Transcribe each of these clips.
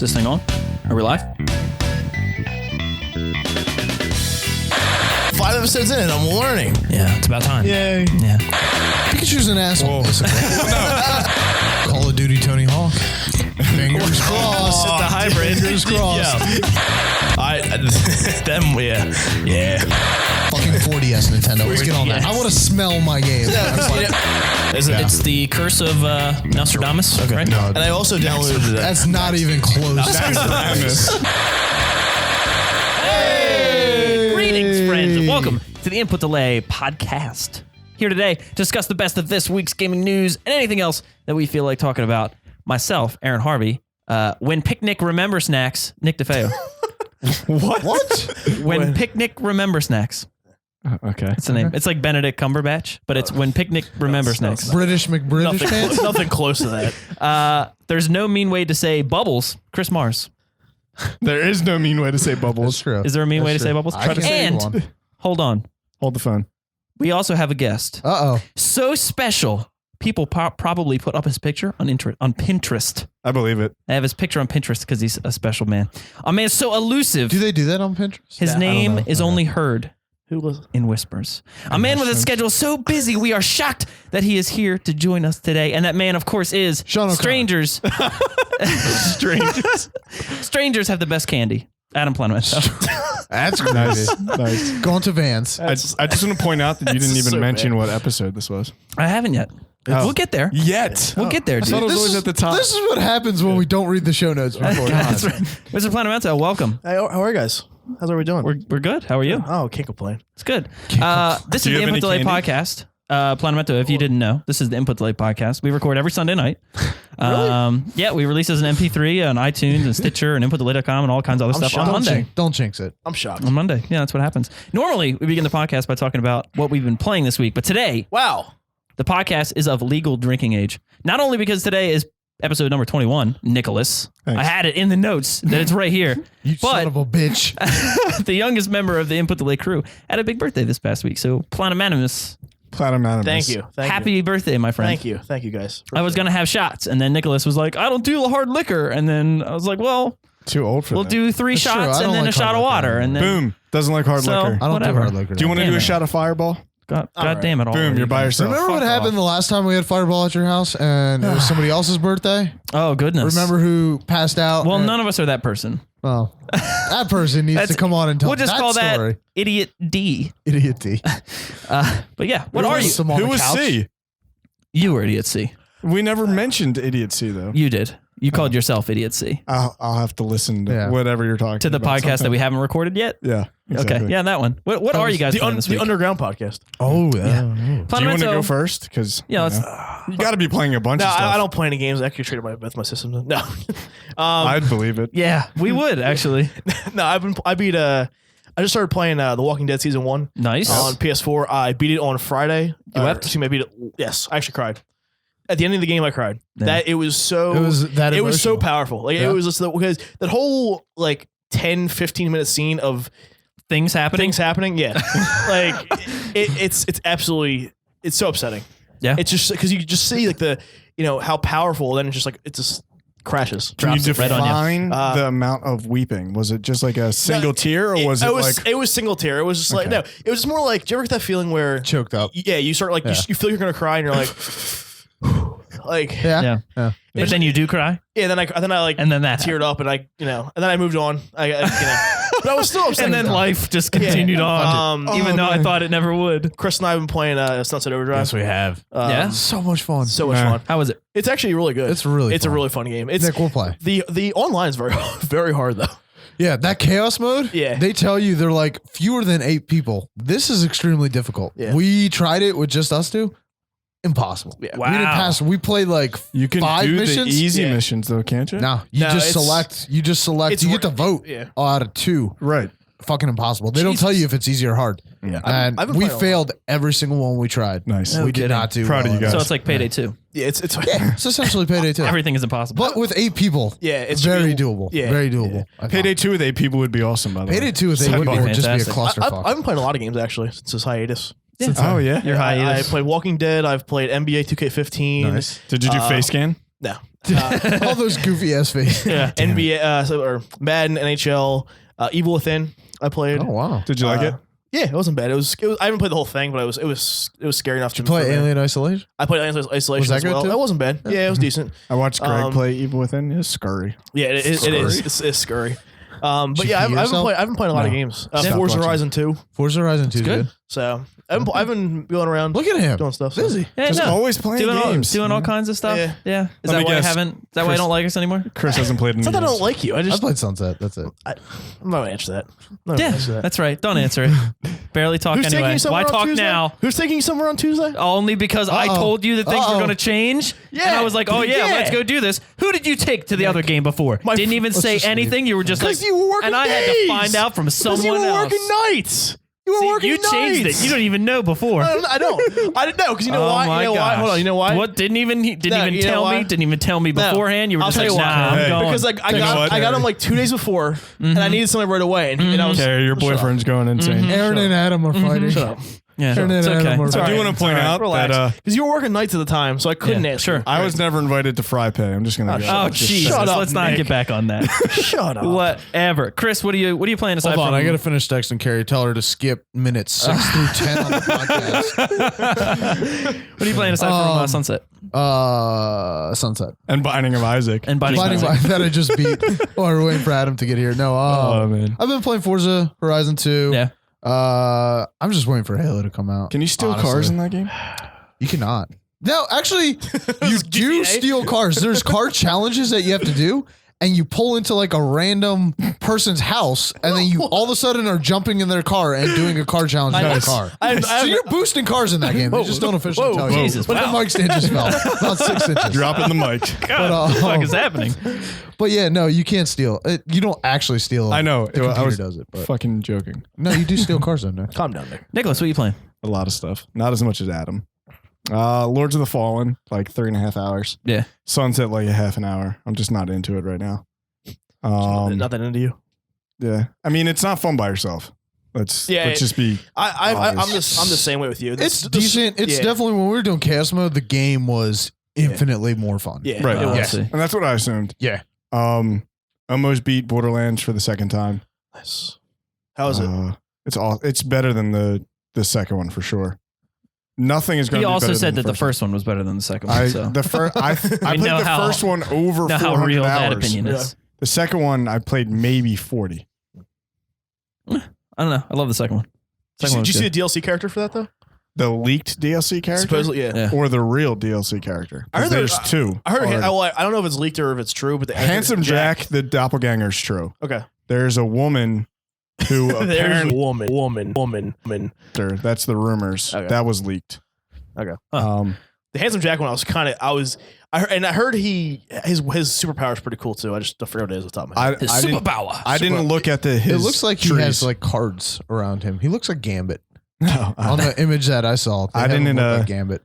Is this thing on? Are we live? 5 episodes in and I'm learning. Yeah, it's about time. Yay. Yeah. Pikachu's an asshole. Call of Duty Tony Hawk. Fingers crossed. The hybrid. Fingers crossed. Yeah. Fucking 4DS Nintendo. Let's get on that. I want to smell my game. It's the Curse of Nostradamus. Okay. Right? No, And I also downloaded that. that's not even close. Greetings, friends, and welcome to the Input Delay podcast. Here today to discuss the best of this week's gaming news and anything else that we feel like talking about. Myself, Aaron Harvey, when Picnic Remember Snacks, Nick DeFeo. What? When Picnic Remember Snacks. Okay. It's the name. It's like Benedict Cumberbatch, but it's When Picnic Remember Snacks. British McBritish fans? Nothing close to that. There's no mean way to say bubbles. Chris Mars. There is no mean way to say That's bubbles. true. Is there a mean way to That's say true. bubbles? I can say And one. hold on. Hold the phone. We also have a guest. Uh-oh. So special. People probably put up his picture on Pinterest. I believe it. I have his picture on Pinterest because he's a special man. A man so elusive. Do they do that on Pinterest? His name is only heard Who was? in whispers. A man with a schedule so busy, we are shocked that he is here to join us today. And that man, of course, is Sean O'Connor. Strangers. Strangers have the best candy. Adam Planamento. That's Nice. crazy. Nice. Going to Vans. I just want to point out that you didn't even so mention bad. what episode this was. I haven't yet. Oh. We'll get there. Yet. We'll get there, I thought dude. it was always at the top. This is what happens when we don't read the show notes before. That's right. Mr. Planamento, welcome. Hey, how are you guys? How's everybody doing? We're good. How are you? Oh, can't complain. It's good. This Do is you the have Input Delay any candy? podcast. Planamento, if you didn't know, this is the Input Delay podcast. We record every Sunday night. Yeah, we release as an MP3 on iTunes and Stitcher and inputdelay.com and all kinds of other stuff on shocked. Monday. Don't jinx it. I'm shocked. On Monday. Yeah, that's what happens. Normally, we begin the podcast by talking about what we've been playing this week. But today, Wow. the podcast is of legal drinking age. Not only because today is episode number 21, Nicholas. Thanks. I had it in the notes that it's right here. You son of a bitch. The youngest member of the Input Delay crew had a big birthday this past week. So, Planamanimus, Platinum. Thank you. happy birthday, my friend. Thank you. Thank you, guys. I was going to have shots, and then Nicholas was like, I don't do hard liquor. And then I was like, well, Too old for we'll that. do 3 That's true. shots I and don't then like a shot hard of liquor. water. And then, Boom. Doesn't like hard So- liquor. I don't Whatever. do hard liquor. Do you want to Damn do a it. shot of Fireball? God right. damn it. all Boom. of You're you by guys. yourself. Remember what Fuck happened the off. last time we had Fireball at your house and it was somebody else's birthday? Oh, goodness. Remember who passed out? Well, and- none of us are that person. Well, that person needs That's- to come on and tell We'll just that call story. that Idiot D. Idiot D. But yeah, what are you? Who was C? You were Idiot C. We never mentioned Idiot C, though. You did. You called yourself Idiot C. I'll have to listen to Yeah. whatever you're talking To the about podcast that sometime. we haven't recorded yet? Yeah. Exactly. Okay, yeah, that one. What are you guys playing this week? Underground podcast. Oh, yeah. Do you want to Planamento- go first? Because Yeah, let's. you got to be playing a bunch No, of stuff. I don't play any games. I actually traded my system. No. I'd believe it. Yeah, we would actually. No, I just started playing The Walking Dead season 1 Nice. on PS4. I beat it on Friday. You wept? Excuse me, I beat it. Yes, I actually cried. At the end of the game, I cried. Yeah. It was so It was that it was so emotional. powerful. Like Yeah. it was just because that whole like 10-15 minute scene of Things happening. things happening. Yeah, like it's absolutely it's so upsetting. Yeah. It's just because you just see like the how powerful. Then it's just like it just crashes. Can you Drops it right on you. define the amount of weeping? Was it just like a single tear, or was it like? It was single tear. It was just like Okay. no. It was just more like. Do you ever get that feeling where Choked up. yeah you start like Yeah. you feel you're gonna cry and you're like like Yeah. Yeah. But then you do cry, then I like and then that, teared up and and then I moved on. But I was still upset. and then life just continued on, even though I man. thought it never would. Chris and I have been playing Sunset Overdrive. we have. Yeah? So much fun. so much Nah. fun. How was it? It's actually really good. It's really it's fun. a really fun game. It's Nick, we'll play. the online is very very hard though. Yeah, that chaos mode. Yeah. They tell you they're like fewer than 8 people. This is extremely difficult. Yeah. We tried it with just us two. Impossible. Yeah. Wow. We didn't pass. We played like You can 5 do missions. the easy Yeah. missions though, can't you? No, you No, just it's- select. You just select. it's You get to vote Yeah. out of 2. Right. Fucking impossible. They don't tell you if it's easy or hard. Yeah. And I've been we playing a lot. failed every single one we tried. Nice. We did kidding. not do Proud of well you at guys. it. So it's like Payday 2. Yeah, it's It's essentially Payday 2. Everything is impossible. But with 8 people. Yeah, it's very really- doable. yeah, Very doable. I thought. Payday 2 with 8 people would be awesome, by the way. Payday 2 with 8 Sidebar. people would just be a Fantastic. clusterfuck. I've been playing a lot of games actually since this hiatus. Oh, yeah? Your I hiatus. played Walking Dead. I've played NBA 2K15. Nice. Did you do face scan? No, All those goofy ass faces. Yeah. NBA or Madden, NHL, Evil Within. I played. Oh wow. Did you like it? Yeah, it wasn't bad. It was. I haven't played the whole thing, but it was scary enough Did you to play for me. Alien Isolation? I played Alien Isolation Was that as good well. too? It wasn't bad. Yeah, it was decent. I watched Greg Um, play Evil Within. It's scurry. Yeah, it is. It's scary. But Did you yeah, pee I yourself? haven't played a lot of No. games. Stopped Forza watching. Horizon 2. Forza Horizon 2 is good. good. So I've been going around Look at him. doing stuff. So. Busy. Yeah, Just no. always playing games. Doing all kinds of stuff. Yeah. Yeah. Is Let that me why you guess. haven't? Is that why you don't like us anymore? Chris hasn't played in It's not that I years. don't like you. I I just played Sunset. That's it. I'm not gonna answer that. I'm not gonna Yeah, answer that. that's right. Don't answer it. Barely talk Who's taking anyway. you somewhere Why on talk Tuesday? now? Who's taking you somewhere on Tuesday? Only because I Uh-oh. told you that things were Uh-oh. going to change. Yeah. And I was like, oh, yeah, Yeah. let's go do this. Who did you take to the other game before? My Didn't f- even let's say just leave. anything. You were just like, 'Cause you were working and I had to days. find out from someone you were else. working nights. You were See, working you nights. changed it. You don't even know before. I don't. I didn't know because you know Oh why. my You know why? gosh. Hold on. You know why? What didn't even No, you know tell why? me? Didn't even tell me No. beforehand. You were I'll just tell like, you why. nah, I'm Hey. going. Because I got him like 2 days before, and I needed something right away, and I was. Okay, your boyfriend's going insane. Aaron and Adam are fighting. Shut up. yeah, Turn it it's out, okay. I'm It's all I all do right. want to point out Relax. that Because you were working nights at the time, so I couldn't Yeah, answer. sure. I was never invited to Fry Pay. I'm just gonna. Oh, just Jesus. Shut up, Let's not Nick. get back on that. Shut up. Whatever. Chris, what are you playing aside Hold on, from? I got to finish texting Carrie. Tell her to skip minutes 6 through 10 on the podcast. What are you playing aside from Sunset Sunset. And Binding of Isaac. and Binding of Binding Isaac? by that I just beat. While we're waiting for Adam to get here. No, Oh man. I've been playing Forza Horizon 2. Yeah. I'm just waiting for Halo to come out. Can you steal honestly. cars in that game? You cannot. No, actually, you do GTA? steal cars. There's car challenges that you have to do, and you pull into like a random person's house, and then you all of a sudden are jumping in their car and doing a car challenge in their Nice. car. I So you're boosting cars in that game. They just don't officially tell you. Jesus, But wow. the mic stand just fell. About 6 inches. Dropping the mic. God, what the fuck is happening? But yeah, no, you can't steal. You don't actually steal. I know. The computer I was does it. But fucking joking. no, you do steal cars though. No. Calm down there. Nicholas, what are you playing? A lot of stuff. Not as much as Adam. Lords of the Fallen, like 3.5 hours. Yeah. Sunset, like a half an hour. I'm just not into it right now. Not that into you. Yeah. I mean, it's not fun by yourself. Let's just be. I'm Obvious. the same way with you. It's decent. It's definitely when we were doing cast mode, the game was infinitely more fun. Yeah. Right. It was. Yes. And that's what I assumed. Yeah. Almost beat Borderlands for the second time. Nice. How is it? It's better than the second one for sure. Nothing is going He to be also better said than that the first one was better than the second one. I So the first I played know the how- first one over know how 400 real that hours. opinion is. The second one I played maybe 40. I don't know. I love the second one. Second one Did you was see the DLC character for that though? The leaked DLC character, Supposedly, yeah. Yeah. or the real DLC character. I heard 'Cause there's two. I heard. already. I don't know if it's leaked or if it's true, but the Handsome Jack, the doppelganger, is true. Okay. There's a woman who There's a apparently woman. that's the rumors Okay. that was leaked. Okay. Um, The Handsome Jack one, I heard his superpower is pretty cool too. I just don't forget what it is off the top of my head. His I didn't, superpower. I didn't look at his. It looks like he trees. has like cards around him. He looks like Gambit. No, On the image that I saw, they I have him didn't, look like Gambit.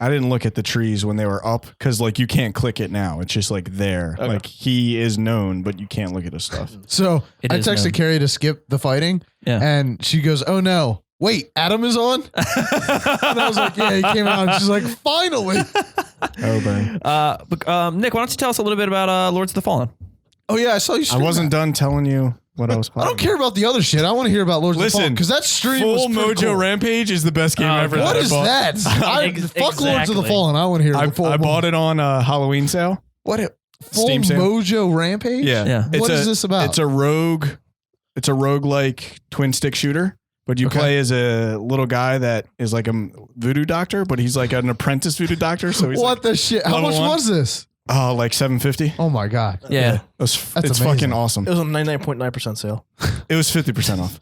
I didn't look at the trees when they were up because like you can't click it now. It's just like there. Okay. Like he is known, but you can't look at his stuff. So It I is texted known. Carrie to skip the fighting, Yeah. and she goes, "Oh no, wait, Adam is on." And I was like, "Yeah, he came out." And she's like, "Finally." Oh, burn. Nick, why don't you tell us a little bit about Lords of the Fallen? Oh yeah, I saw you. I stream wasn't that. done telling you what I was I playing. don't care about the other shit. I want to hear about Lords of the Listen, Fallen because that stream was Full pretty Mojo cool. Rampage is the best game Oh, ever. God. What I is bought. that? Fuck Lords of the Exactly. Fallen. I want to hear. I, the full I bought it on a Halloween sale. What? Full Steam sale. Mojo Rampage? Yeah. Yeah. It's What is this about? It's a rogue-like twin stick shooter. But you Okay. play as a little guy that is like a voodoo doctor, but he's like an apprentice voodoo doctor. So he's What like, the shit? How level much one. was this? like $750. Oh my god. Yeah. It's amazing. fucking awesome. It was on 99.9% sale. It was 50% off.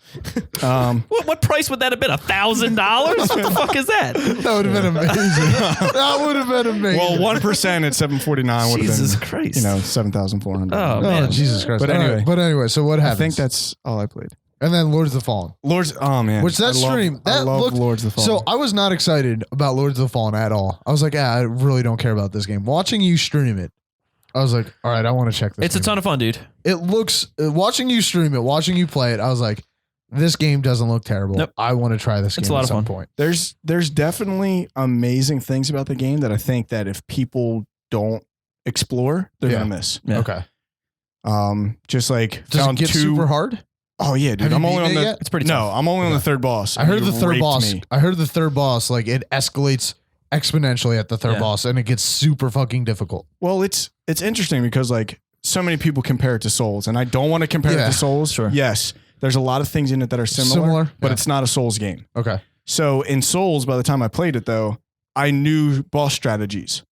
What price would that have been? $1,000? What the fuck is that? That would have been amazing. That would have been amazing. Well, 1% at $749 would have Jesus been, Christ. $7,400. Oh, Oh man. Jesus Christ! But All right, anyway. but anyway, so what I happens? think that's all I played. and then Lords of the Fallen. Lords. Oh man, Which that I love- stream, that I love looked- Lords of the Fallen. So I was not excited about Lords of the Fallen at all. I was like, I really don't care about this game. Watching you stream it, I was like, all right, I want to check this. It's a game ton of fun, dude. It looks watching you stream it, watching you play it. I was like, this game doesn't look terrible. Nope. I want to try this It's game a lot at of some fun. point. there's definitely amazing things about the game that I think that if people don't explore, they're Yeah. gonna miss. Yeah. Okay. Just like Does found it get two. super hard? Oh yeah, dude. Have you I'm only beaten on it the. yet? It's pretty No, tough. I'm only on the third boss. I heard You the third raped boss. me. I heard the third boss, like it escalates exponentially at the third Yeah. boss, and it gets super fucking difficult. Well, it's interesting because like so many people compare it to Souls, and I don't want to compare Yeah. it to Souls. Sure. Yes, there's a lot of things in it that are similar, but Yeah. it's not a Souls game. Okay. So in Souls, by the time I played it though, I knew boss strategies.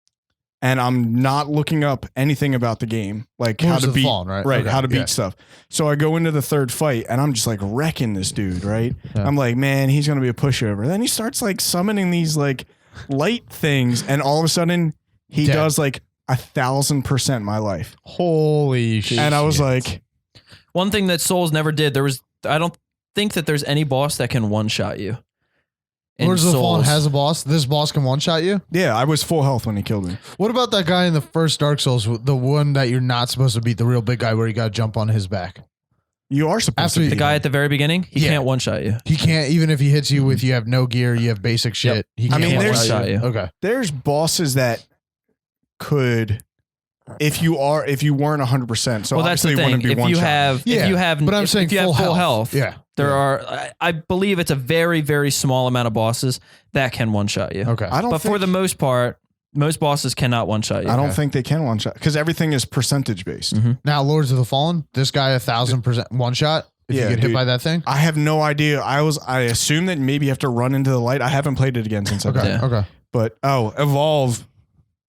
And I'm not looking up anything about the game, like how Lords to of the beat, Fallen, right? Okay, how to beat yeah. stuff. So I go into the third fight and I'm just like wrecking this dude, right? Yeah. I'm like, man, he's gonna be a pushover. Then he starts like summoning these like light things, and all of a sudden he Dead. does like 1,000% my life. Holy shit. And I was like, One thing that Souls never did, I don't think that there's any boss that can one-shot you. in Lords of the Fallen Souls. has a boss. This boss can one-shot you? yeah, I was full health when he killed me. What about that guy in the first Dark Souls, the one that you're not supposed to beat, the real big guy where you got to jump on his back? You are supposed After to you- The beat guy him. at the very beginning, he Yeah. can't one-shot you. He can't, even if he hits you with you have no gear, you have basic shit. He I can't mean, there's- one-shot you. One-shot Okay. There's bosses that could, if you weren't 100%. So Well, that's the obviously it thing. wouldn't be If one you shot. have, Yeah, if you have, but I'm if, saying if you have full health, Yeah. there Yeah. are. I believe it's a very, very small amount of bosses that can one-shot you. Okay. I don't But think, for the most part, most bosses cannot one-shot you. I don't Okay. think they can one shot because everything is percentage based. Now, Lords of the Fallen, this guy 1,000% one shot. If Yeah, you get hit dude. by that thing. I have no idea. I assume that maybe you have to run into the light. I haven't played it again since I've Okay. Yeah. Okay. But Evolve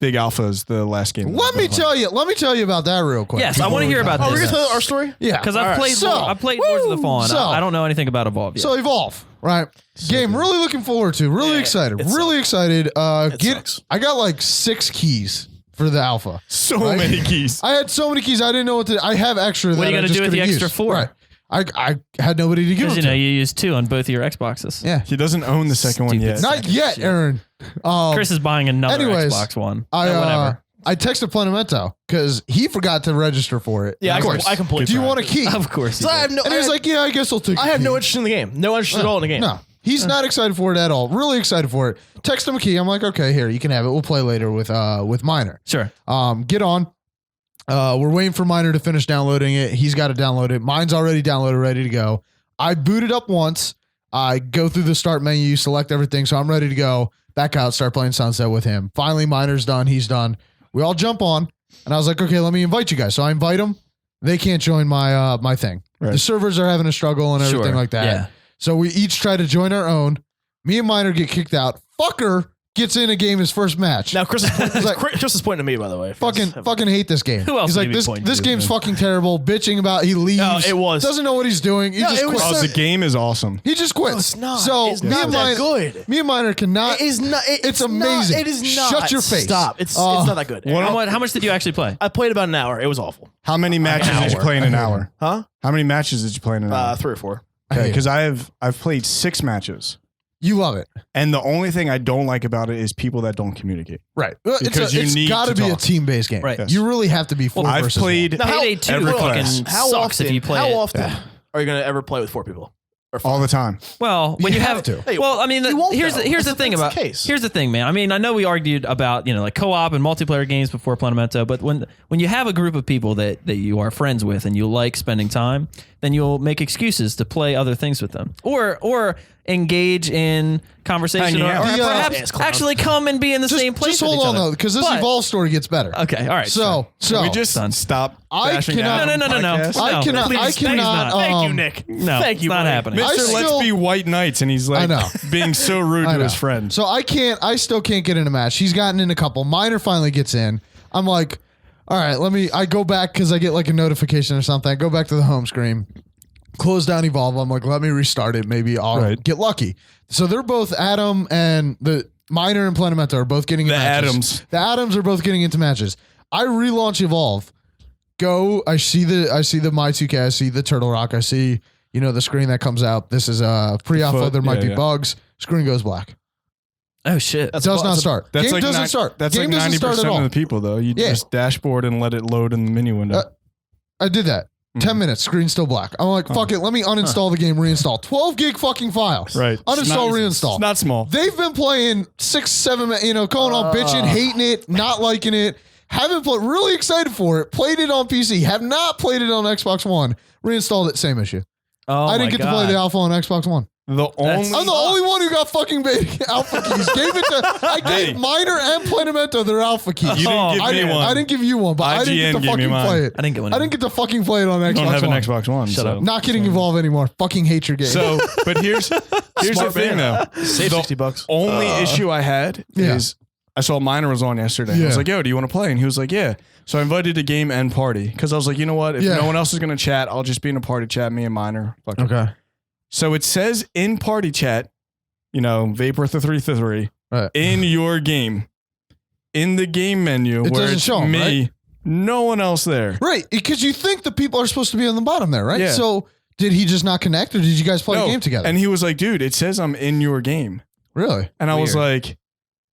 Big Alpha is the last game. Let me tell you about that real quick. Yes, I want to hear about Oh, this. we're gonna tell our story. Yeah. Because All I've right. played, So- I played Lords of the Fallen. So- I don't know anything about Evolve yet. So Evolve, right? Game really looking forward to. Really Yeah, excited. it Really excited. It sucks. I got like 6 keys for the alpha. So Right? many keys. I had so many keys. I didn't know what to. I have extra. What are that you I gonna just do with the couldn't extra use. 4? Right. I had nobody to give Because it you know to. you use 2 on both of your Xboxes. Yeah. He doesn't own the second one Stupid yet. Not yet, Aaron. Chris is buying another anyways, Xbox One. I texted Planamento because he forgot to register for it. Yeah, Of I course. completely. Do you forgot. want a key? Of course. So I have no. And he was like, "Yeah, I guess I'll take." I a have key. no interest in the game. No interest at all in the game. No, he's not excited for it at all. Really excited for it. Text him a key. I'm like, okay, here, you can have it. We'll play later with Miner. Sure. Get on. We're waiting for Miner to finish downloading it. He's got to download it. Mine's already downloaded, ready to go. I boot it up once. I go through the start menu, select everything, so I'm ready to go. Back out, start playing Sunset with him. Finally, Miner's done. He's done. We all jump on, and I was like, okay, let me invite you guys. So I invite them. They can't join my thing. Right. The servers are having a struggle and everything Sure. like that. Yeah. So we each try to join our own. Me and Miner get kicked out. Fucker gets in a game his first match. Now Chris is, like- Chris is pointing to me, by the way. Fucking hate this game. Who else He's would like, he be this pointing this to, game's man? fucking terrible. Bitching about he leaves. No, it was. Doesn't know what he's doing. He No, just it was quits. Oh, the game is awesome. He just quits. No, it's not. So It's me not and that Miner, good. me and Miner cannot. It is not. It's amazing. Not, it is not. Shut your face. Stop. It's Uh, not that good. How much did you actually play? I played about an hour. It was awful. How many matches did you hour. play in an hour? Huh? How many matches did you play in an hour? 3 or 4. I hate it. Because I've played 6 matches, You love it, and the only thing I don't like about it is people that don't communicate. right? Because you it's need got to be a talk. team-based game. Right. Yes. You really have to be 4 I've versus played Now, how- Payday 2 every fucking class. How sucks often? if you play How it. often are you going to ever play with 4 people? Or 5? all the time. Well, when You you have have to. Hey, Well, I mean, you won't, here's though. here's the That's thing the about case. here's the thing, man. I mean, I know we argued about like co-op and multiplayer games before Planamento, but when you have a group of people that you are friends with and you like spending time, then you'll make excuses to play other things with them or engage in conversation Hanging or out. perhaps actually come and be in the same place. Just hold with on each other. though, because this But- Evolve story gets better. Okay, all right. So we just Done. stop. I bashing cannot- out No. podcasts? I No, cannot. please, I please cannot. not. Thank you, Nick. No, Thank you, it's not buddy. happening. I Mr. still- Let's be white knights, and he's I like know. being so rude I to know. his friend. So I still can't get in a match. He's gotten in a couple. Miner finally gets in. I'm like, all right, I go back because I get like a notification or something. I go back to the home screen, close down Evolve. I'm like, let me restart it. Maybe I'll Right. get lucky. So they're both Adam and the Miner and Planamento are both getting into The matches. Adams. The Adams are both getting into matches. I relaunch Evolve. I see the My 2K. I see the Turtle Rock. I see the screen that comes out. This is pre-alpha. foot, There might yeah, be yeah. bugs. Screen goes black. Oh shit. It does not start. That's Game like doesn't ni- start. That's Game like doesn't start 90% at all. of the people, though. You Yeah. just dashboard and let it load in the menu window. I did that. 10 minutes, screen still black. I'm like, fuck it. Let me uninstall the game, reinstall. 12 gig fucking files. Right. Uninstall, It's not- reinstall. It's not small. They've been playing 6, 7, calling on bitching, hating it, not liking it. Haven't played. Really excited for it. Played it on PC. Have not played it on Xbox One. Reinstalled it. Same issue. Oh, I didn't get to play the alpha on Xbox One. I'm the only one who got fucking alpha keys. I gave Miner and Planamento their alpha keys. You didn't give me one. I didn't give you one, but I didn't get to fucking play it. I didn't get one. I didn't get to fucking play it on Xbox One. don't have an Xbox One. Shut up. Not getting involved anymore. Fucking hate your game. So, but here's the thing though. Save $60. Only issue I had is I saw Miner was on yesterday. I was like, yo, do you want to play? And he was like, yeah. So I invited to game and party because I was like, you know what? If no one else is going to chat, I'll just be in a party chat, me and Miner. Okay. So it says in party chat, Vapor 333 in your game, in the game menu It where doesn't it's show 'em, me, right? no one else there. Right, because you think the people are supposed to be on the bottom there, right? Yeah. So did he just not connect, or did you guys play a game together? And he was like, dude, it says I'm in your game. Really? And I was like,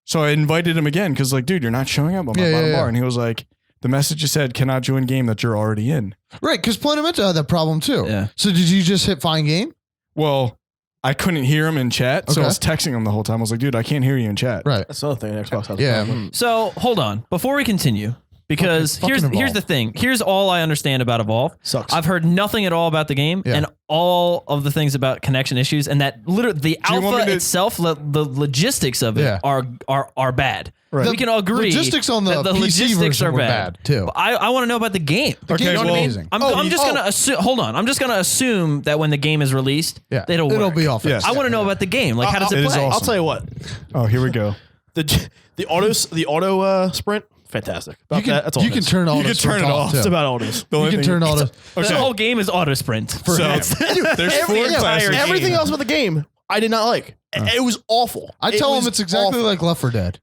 so I invited him again because like, dude, you're not showing up on my bottom bar. And he was like, the message just said, cannot join game that you're already in. Right, because Planamento had that problem too. Yeah. So did you just hit find game? Well, I couldn't hear him in chat, so I was texting him the whole time. I was like, dude, I can't hear you in chat. Right. That's another thing Xbox has. Yeah. So hold on before we continue, because Fucking here's Evolve. the thing. Here's all I understand about Evolve. Sucks. I've heard nothing at all about the game and all of the things about connection issues, and that literally the you want alpha me to- itself, the logistics of it are bad. Right. We can all agree. Logistics on the that PC logistics version are were bad. bad, too. But I want to know about the game. Okay, You know what I mean? amazing. I'm just gonna assume. Hold on. I'm just gonna assume that when the game is released, it'll it'll work. be off. Yes. I want to know about the game. Like, how does it is play? awesome. I'll tell you what. Oh, here we go. The auto sprint, fantastic. About You can, that, that's all you it can is. turn all You can this turn it off. too. It's about all it is. The You only can thing- turn all this. The whole game is auto sprint. So, there's four Yeah, classes. everything else about the game, I did not like. It was awful. I tell him was it's exactly awful. like Left 4 Dead.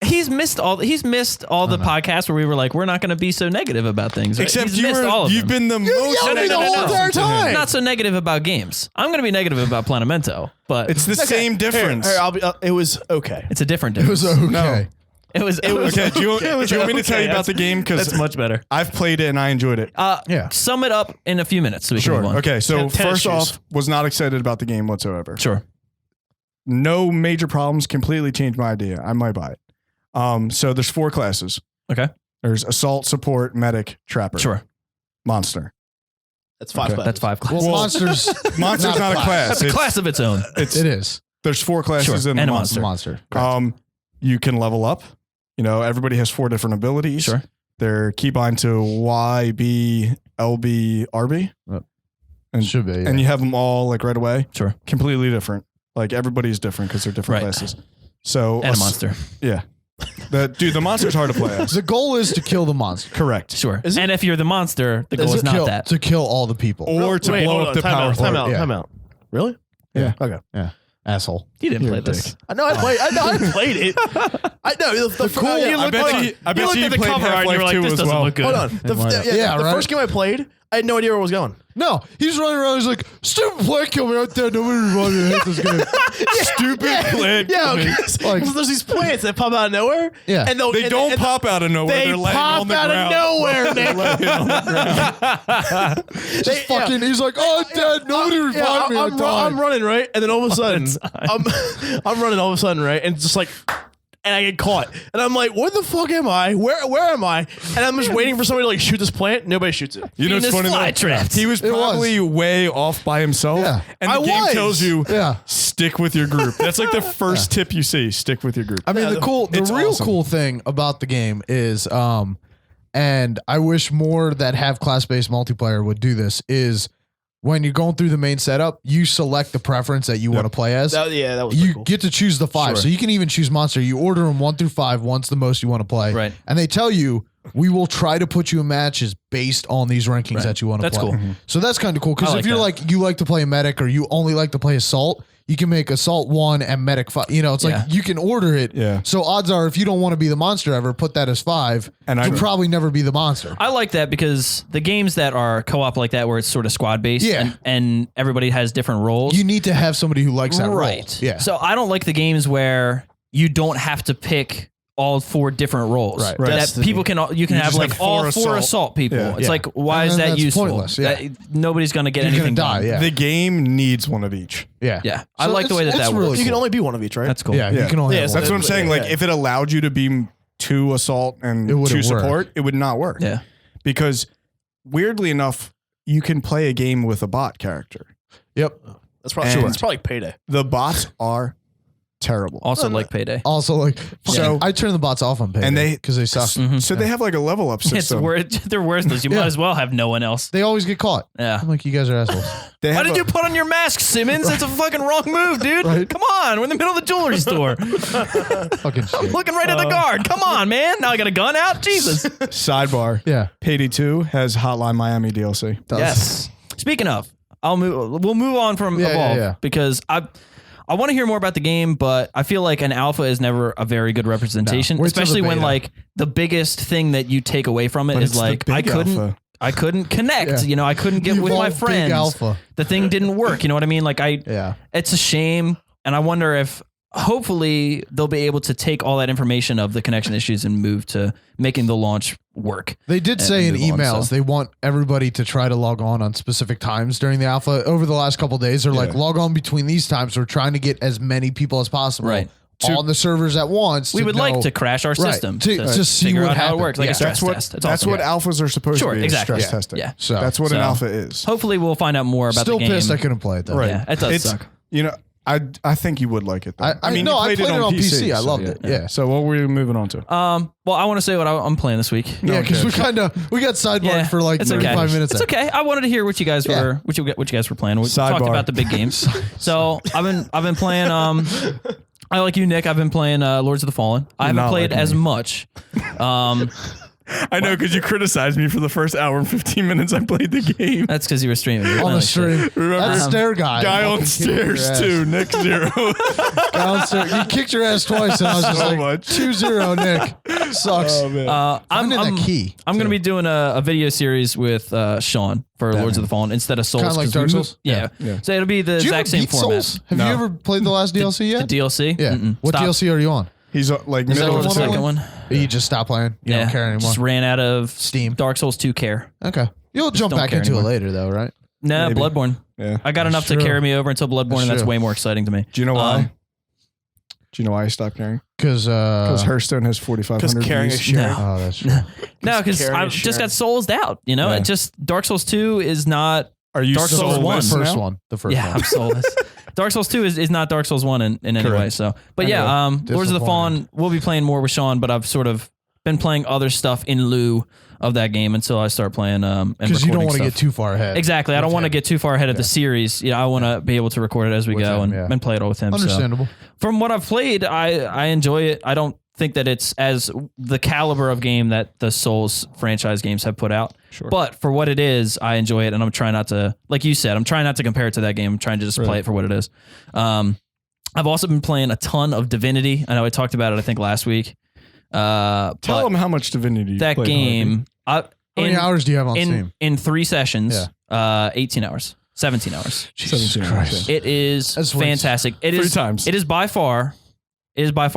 He's missed all the podcasts where we were like, we're not going to be so negative about things. Right? Except He's missed all of you've them. been the most yelled at me the whole entire time. Not so negative about games. I'm going to be negative about Planamento, but It's the same difference. Here, I'll be, it was okay. it's a different It difference. was okay. No. It was Okay, do you want me to tell you about the game? That's Because much better. I've played it and I enjoyed it. Yeah. Sum it up in a few minutes so we can Sure. move on. Okay, so Tennis first shoes. off, was not excited about the game whatsoever. Sure. No major problems. Completely changed my idea. I might buy it. So there's 4 classes. Okay. There's assault, support, medic, trapper. Sure. Monster. That's 5 Okay. classes. That's 5 classes. Well, Monsters. Monster's not a class. That's a class of its own. It's It is. there's 4 classes Sure. in And the a monster. Monster. You can level up. Everybody has 4 different abilities. Sure. They're keybind to Y, B, LB, RB. And Should be. Yeah. and you have them all like right away. Sure. Completely different. Like everybody's different because they're different Right. classes. So And a monster. Yeah. The monster's hard to play as. The goal is to kill the monster. Correct. Sure. Is it- And if you're the monster, the goal is to not kill, that. to kill all the people. Or to Wait, blow hold up on, the time power. out, time plant. out, yeah. time out. Really? Yeah. Okay. Yeah. Asshole. You didn't You're play a this. dick. I know I played. I played it. I know the cool- yeah, You I looked bet like- you. I bet looked you at the played cover art and you were Half-Life like, 2 this as doesn't well. look good. Hold on. The right. first game I played, I had no idea where it was going. No, he's running around. He's like, stupid plant kill me out there. Nobody running. Hit this game. Stupid plant. Yeah, kill me. Like- because there's these plants that pop out of nowhere. Yeah. and They don't pop out of nowhere. They They're laying pop on the out ground. of nowhere, They're Nick. laying on the ground. Just fucking. He's like, oh, Dad, nobody revived me. I'm running right, and then all of a sudden, I'm running all of a sudden right, and it's just like, and I get caught, and I'm like, what the fuck am I? Where am I? And I'm just waiting for somebody to like shoot this plant. Nobody shoots it. You know what's Venus funny though? flytraps. He was It was. probably way off by himself. Yeah. And the I game was. tells you, Yeah. stick with your group. That's like the first tip you see. Stick with your group. I mean, Yeah, the it's real awesome. cool thing about the game is, and I wish more that have class-based multiplayer would do this, is when you're going through the main setup, you select the preference that you want to play as. That was You pretty cool. get to choose the 5. Sure. So you can even choose monster. You order them 1 through 5. 1's the most you want to play. Right. And they tell you, we will try to put you in matches based on these rankings Right. that you want to That's play. cool. So that's kind of cool. Because I like if you're that. like, you like to play medic or you only like to play assault, you can make assault 1 and medic 5. It's Yeah. like you can order it. Yeah. So odds are, if you don't want to be the monster ever, put that as 5. And you'll I- probably never be the monster. I like that because the games that are co-op like that, where it's sort of squad based, Yeah. and everybody has different roles, You need to have somebody who likes that right? role. Yeah. So I don't like the games where you don't have to pick all 4 different roles. Right. Right. That That's the people can you can You have just like have all 4 4 assault. assault people. Yeah. It's Yeah. like, why And is then that that's useful? pointless, yeah. Nobody's gonna get You're anything gonna die. done. Yeah. The game needs one of each. Yeah. Yeah. I So like the way it's that really works. You can cool. only be one of each, right? That's cool. Yeah. You can only Yeah, have so one. That's what I'm saying. Like, Yeah. if it allowed you to be 2 assault and It 2 wouldn't work. support, it would not work. Yeah. Because weirdly enough, you can play a game with a bot character. Yep. That's probably And- it's probably payday. The bots are terrible. Also like Payday. Also, like, So- I turn the bots off on Payday And because they suck. Mhm. So they have like a level up It's system. they're worthless. You might as well have no one else. They always get caught. Yeah. I'm like, you guys are assholes. They Why have did you put on your mask, Simmons? That's a fucking wrong move, dude. Right. Come on. We're in the middle of the jewelry store. Fucking shit. Looking right at the guard. Come on, man. Now I got a gun out? Jesus. sidebar? Yeah. Payday 2 has Hotline Miami DLC. Yes. Speaking of, we'll move on from Yeah, Evolve yeah. because I want to hear more about the game, but I feel like an alpha is never a very good representation, No. Wait till the especially when beta. like the biggest thing that you take away from it But is it's the like big alpha. I couldn't connect. Yeah. You know, I couldn't get with my Evolve Big friends. Alpha. The thing didn't work. You know what I mean? Like Yeah. it's a shame, and I wonder if hopefully they'll be able to take all that information of the connection issues and move to making the launch work. They did say in move on, emails so. they want everybody to try to log on specific times during the alpha. Over the last couple of days, they're like, Yeah. log on between these times. We're trying to get as many people as possible Right. on the servers at once. We would like to crash our Right. system To just see figure what out how it happens. works, like Yeah. a stress That's what test. It's that's awesome. what alphas are supposed Sure, to be. is exactly. Stress Yeah. testing. Yeah. So That's what an So- alpha is. Hopefully, we'll find out more about still the game. pissed I couldn't play it though. Right. Yeah, it does It's- suck. You know, I think you would like it. Though. I mean, no, you I played it on PC. I so loved it. Yeah. So what were we moving on to? Well, I want to say what I'm playing this week. Yeah, because Okay. we got sidebarred Yeah, for like it's okay. 35 minutes. It's okay. I wanted to hear what you guys Yeah. were what you guys were playing. We talked Sidebar. about the big games. So I've been playing. I like you, Nick. I've been playing Lords of the Fallen. I haven't not played like as me. much. I know because you criticized me for the first hour and 15 minutes I played the game. That's because you were streaming. You're on playing the like shit. stream. That stair guy. Guy on fucking kicked your stairs ass. too, Nick 0. Guy on stairs. You kicked your ass twice, and I was just So like, much. 2-0, Nick. Sucks. Oh man. I'm Finding the key. I'm going to be doing a video series with Sean for Lords of the Fallen instead of Souls. Kinda like 'cause Dark we Souls? Yeah. Yeah. So it'll be the Do you exact ever same beat format. Souls? Have No. you ever played the last DLC yet? The DLC? Yeah. Mm-mm. What Stop. DLC are you on? He's like Is that middle the of Second second one? one? You just stop playing. You don't care anymore. Just ran out of Steam. Dark Souls 2 care. Okay. You'll jump don't back care into anymore. it later, though, right? No, Maybe. Bloodborne. Yeah. I got enough true. to carry me over until Bloodborne, That's and that's true. way more exciting to me. Do you know why? Um, Do you know why I stopped caring? Because Because Hearthstone has 4,500 caring views. is sharing. No. Oh, that's true. No, because Carry I is just sharing. got soulsed out. You know, Yeah. it just Dark Souls 2 is not. Are you Dark Souls soulless 1. The first now? one. The first Yeah, one. I'm soulless. Dark Souls 2 is not Dark Souls 1 in any Correct. way. So, but yeah, Lords of the Fallen, we'll be playing more with Sean, but I've sort of been playing other stuff in lieu of that game until I start playing. Because you don't want to get too far ahead. Exactly. I don't with want to him. get too far ahead of the series. I want to be able to record it as we With go him, and, yeah. and play it all with him. So. Understandable. From what I've played, I enjoy it. I don't think that it's as the caliber of game that the Souls franchise games have put out. Sure. But for what it is, I enjoy it, and I'm trying not to, like you said, I'm trying not to compare it to that game. I'm trying to just play it for what it is. I've also been playing a ton of Divinity. I know I talked about it, I think, last week. Tell them how much Divinity you that played, game. How many hours do you have on Steam? In 3 sessions, 18 hours, 17 hours. Jesus 17 Christ. It is That's way- fantastic. It 3 is times. It is by far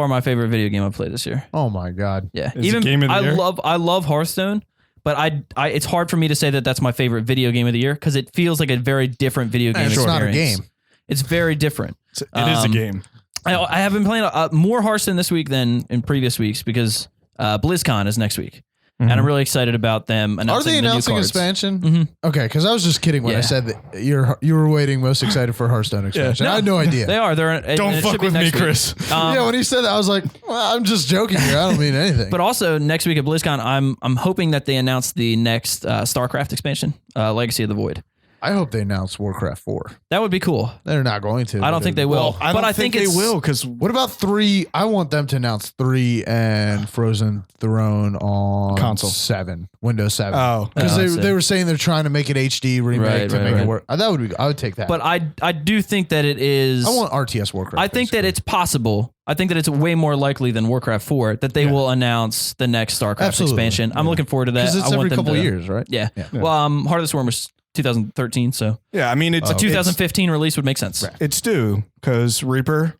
my favorite video game I've played this year. Oh, my God. Yeah, Is it game of the year? I love Hearthstone, but I it's hard for me to say that that's my favorite video game of the year because it feels like a very different video game It's experience. not a game. It's very different. It is a game. I have been playing more Hearthstone this week than in previous weeks because BlizzCon is next week, and I'm really excited about them Are announcing they the new announcing cards. expansion? Mhm. Okay, because I was just kidding when I Yeah. said that you were waiting most excited for Hearthstone expansion. No, I had no idea. They are. Don't it fuck should be with me, next week. Chris. Yeah, when he said that, I was like, well, I'm just joking here. I don't mean anything. But also next week at BlizzCon, I'm hoping that they announce the next StarCraft expansion, Legacy of the Void. I hope they announce Warcraft 4. That would be cool. They're not going to. I don't think they will. I but don't I think they it's, will because What about 3? I want them to announce 3 and Frozen Throne on Console. 7, Windows 7. Oh. Because Oh, I see. they were saying they're trying to make it HD remake Right, to right, make right. it work. That would be. I would take that. But I do think that it is. I want RTS Warcraft. I think that it's possible. I think that it's way more likely than Warcraft 4 that they will announce the next StarCraft Absolutely. expansion. I'm looking forward to that. because it's I want every them couple to- years, right? Yeah. Yeah. Well, Heart of the Swarm was 2013, so yeah, I mean it's a 2015 release would make sense. It's due because Reaper,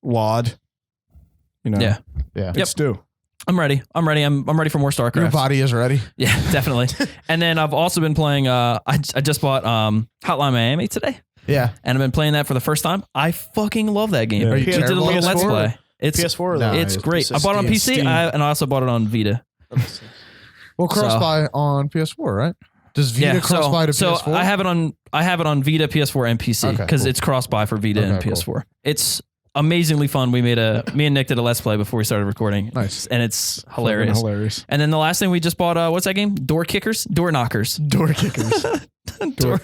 WAD, Yeah. Yeah. it's due. I'm ready. I'm ready for more Your StarCraft. body is ready. Yeah, definitely. And then I've also been playing. I just bought Hotline Miami today, Yeah. and I've been playing that for the first time. I fucking love that game. Yeah. Are We you did a terrible little at let's PS4? play. It's PS4 or No, it's it's great. I bought it on PC Steam. and I also bought it on Vita. Well, cross-buy on PS4, right? Does Vita cross-buy to so PS4? I have it on Vita, PS4, and PC Okay, because cool. it's cross-buy for Vita and Okay, PS4. It's amazingly fun. Me and Nick did a Let's Play before we started recording. Nice. And it's hilarious. Fucking hilarious. And then the last thing we just bought, what's that game? Door knockers. Door kickers. Door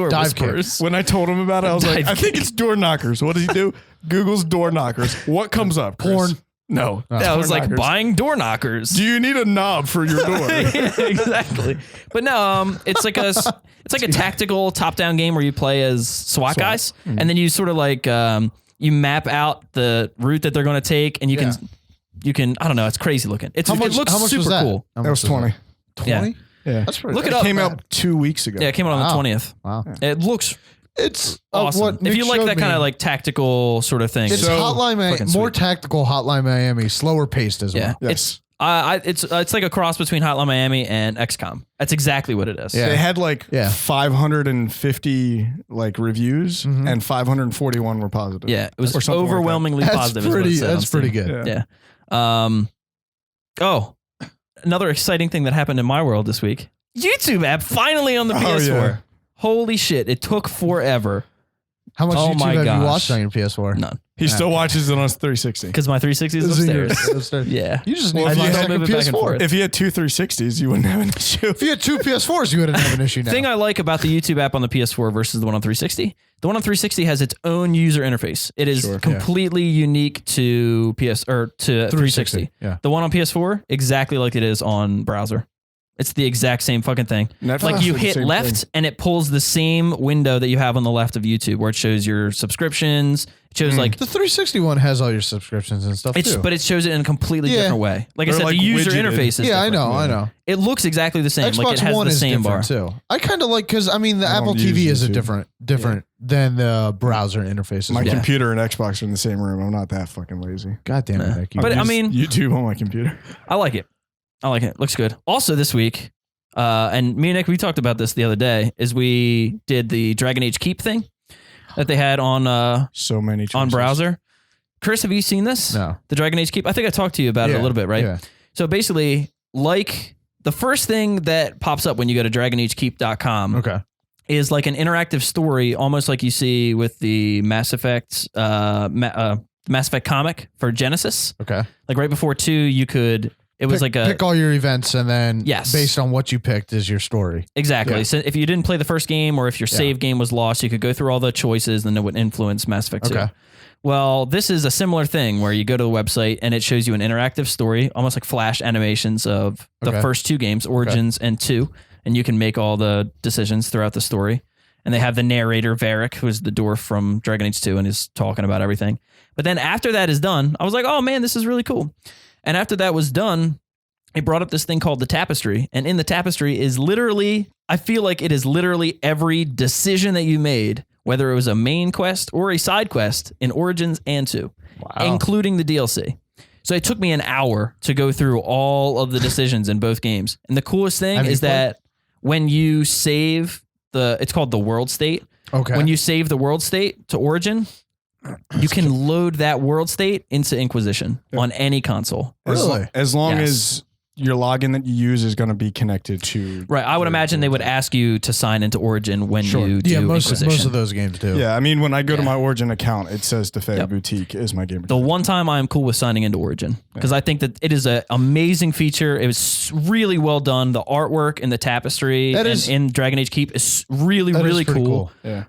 Dive whisperers. When I told him about it, I was like, Dive I think it's door knockers. What does he do? Google's door knockers. What comes up? Chris? Porn. No. Yeah, I was like knockers. buying door knockers. Do you need a knob for your door? Yeah, exactly. But no, it's like a tactical top-down game where you play as SWAT guys, and then you sort of like you map out the route that they're going to take, and you can I don't know, it's crazy looking. It looks was super that? cool. How That was much 20. 20? Yeah. That's pretty Look good. it up. Came out 2 weeks ago. Yeah, it came out on Wow. the 20th. Wow. It looks It's awesome. what If Nick you like showed that kind me. of like tactical sort of thing. It's So- Hotline Miami, fucking more sweet. tactical Hotline Miami, slower paced as Yeah, well. Yes. it's like a cross between Hotline Miami and XCOM. That's exactly what it is. Yeah. They had like Yeah. 550 like reviews and 541 were positive. Yeah, it was Or something like that. overwhelmingly That's positive. is what it pretty. said on That's pretty Steam. good. Yeah. Yeah. Oh, another exciting thing that happened in my world this week. YouTube app finally on the Oh, PS4. yeah. Holy shit! It took forever. How much Oh YouTube my have gosh. you watched on your PS4? None, He still watches it on his 360. because my 360 is Is it your- upstairs. upstairs? Yeah. You just need Well, to if you buy a had- second move it back and PS4. forth. If he had two 360s, you wouldn't have an issue. If you had two PS4s, you wouldn't have an issue now. Thing I like about the YouTube app on the PS4 versus the one on 360, the one on 360 has its own user interface. It is Sure, completely unique to to 360. Yeah. The one on PS4, exactly like it is on browser. It's the exact same fucking thing. Netflix Like you did the hit same left thing. and it pulls the same window that you have on the left of YouTube where it shows your subscriptions. It shows like The 360 one has all your subscriptions and stuff too. but it shows it in a completely Yeah. different way. Like I They're said, like the user widgeted. interface is yeah, I different. know, I know. It looks exactly the same. Xbox like it has One the is same bar. different too. I kind of like because I mean the I Apple don't TV use is a YouTube. different than the browser interface. My Yeah. computer and Xbox are in the same room. I'm not that fucking lazy. God damn it, Nah. Nick. But I use mean- YouTube on my computer. I like it. Looks good. Also this week, and me and Nick, we talked about this the other day, is we did the Dragon Age Keep thing that they had on So many choices. on browser. Chris, have you seen this? No. The Dragon Age Keep? I think I talked to you about it a little bit, right? Yeah. So basically, like the first thing that pops up when you go to dragonagekeep.com Okay. is like an interactive story, almost like you see with the Mass Effect Mass Effect comic for Genesis. Okay. Like right before 2, you could it was like a pick all your events and then Yes. based on what you picked is your story. exactly. Yeah. So if you didn't play the first game or if your save game was lost, you could go through all the choices and it would influence Mass Effect 2. Okay. Well, this is a similar thing where you go to the website and it shows you an interactive story, almost like flash animations of the Okay. first 2 games, Origins and 2, and you can make all the decisions throughout the story. And they have the narrator, Varric, who's the dwarf from Dragon Age 2 and is talking about everything. But then after that is done, I was like, oh man, this is really cool. And after that was done, it brought up this thing called the Tapestry. And in the Tapestry is literally, I feel like it is literally every decision that you made, whether it was a main quest or a side quest in Origins and 2, including the DLC. So it took me an hour to go through all of the decisions in both games. And the coolest thing Have you is played? that when you save it's called the world state. Okay. When you save the world state to Origin, you can load that world state into Inquisition on any console. Really? As long Yes. as your login that you use is going to be connected to. Right. I would imagine they would ask you to sign into Origin when you do yeah, most Inquisition. of those games do. Yeah, I mean, when I go to Yeah. my Origin account, it says DeFeo Yep. Boutique is my gamer. The one time I am cool with signing into Origin because I think that it is an amazing feature. It was really well done. The artwork and the tapestry That is- in Dragon Age Keep is really, That is really pretty cool. Yeah.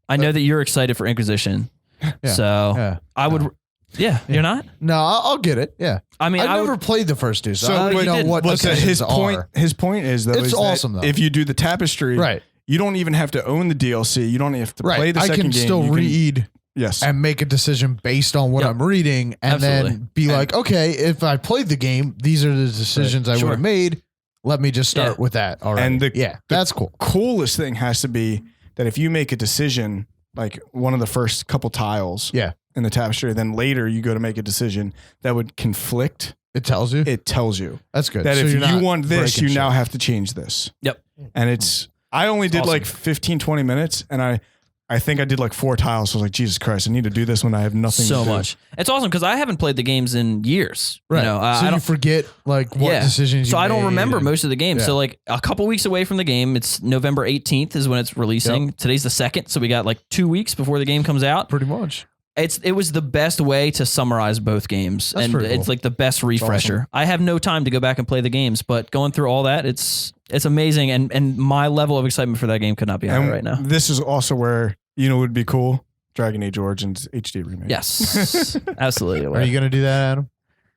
I know that you're excited for Inquisition. Yeah. So Yeah. I would. Yeah, you're not? No, I'll get it. Yeah. I mean, I've I never would, played the first 2, so So, I don't you know didn't. what But decisions his point, are. his point is though, It's is that awesome, though. if you do the tapestry, Right. you don't even have to own the DLC. You don't have to play Right. the I second can game. still You can- read Yes. and make a decision based on what Yep. I'm reading and Absolutely. then be like, okay, if I played the game, these are the decisions I Sure. would have made. Let me just start Yeah. with that. All right. And that's cool. Coolest thing has to be that if you make a decision, like one of the first couple tiles Yeah. in the tapestry, then later you go to make a decision that would conflict, It tells you. it tells you That's good. that So if you're you not want this, breaking you now shit. have to change this. Yep. And I only did Awesome. like 15, 20 minutes and I I think I did like 4 tiles. So I was like, Jesus Christ, I need to do this when I have nothing So to do. much. It's awesome because I haven't played the games in years. Right. You know, So I you don't forget like what decisions you So I don't made remember and- most of the games. Yeah. So like a couple weeks away from the game, it's November 18th is when it's releasing. Today's the 2nd. So we got like 2 weeks before the game comes out. Pretty much. It was the best way to summarize both games. That's and pretty it's cool. like the best refresher. I have no time to go back and play the games, but going through all that, it's amazing. And my level of excitement for that game could not be higher And right now. this is also where, you know, it would be cool. Dragon Age Origins HD remake. Yes, absolutely. Are you going to do that, Adam?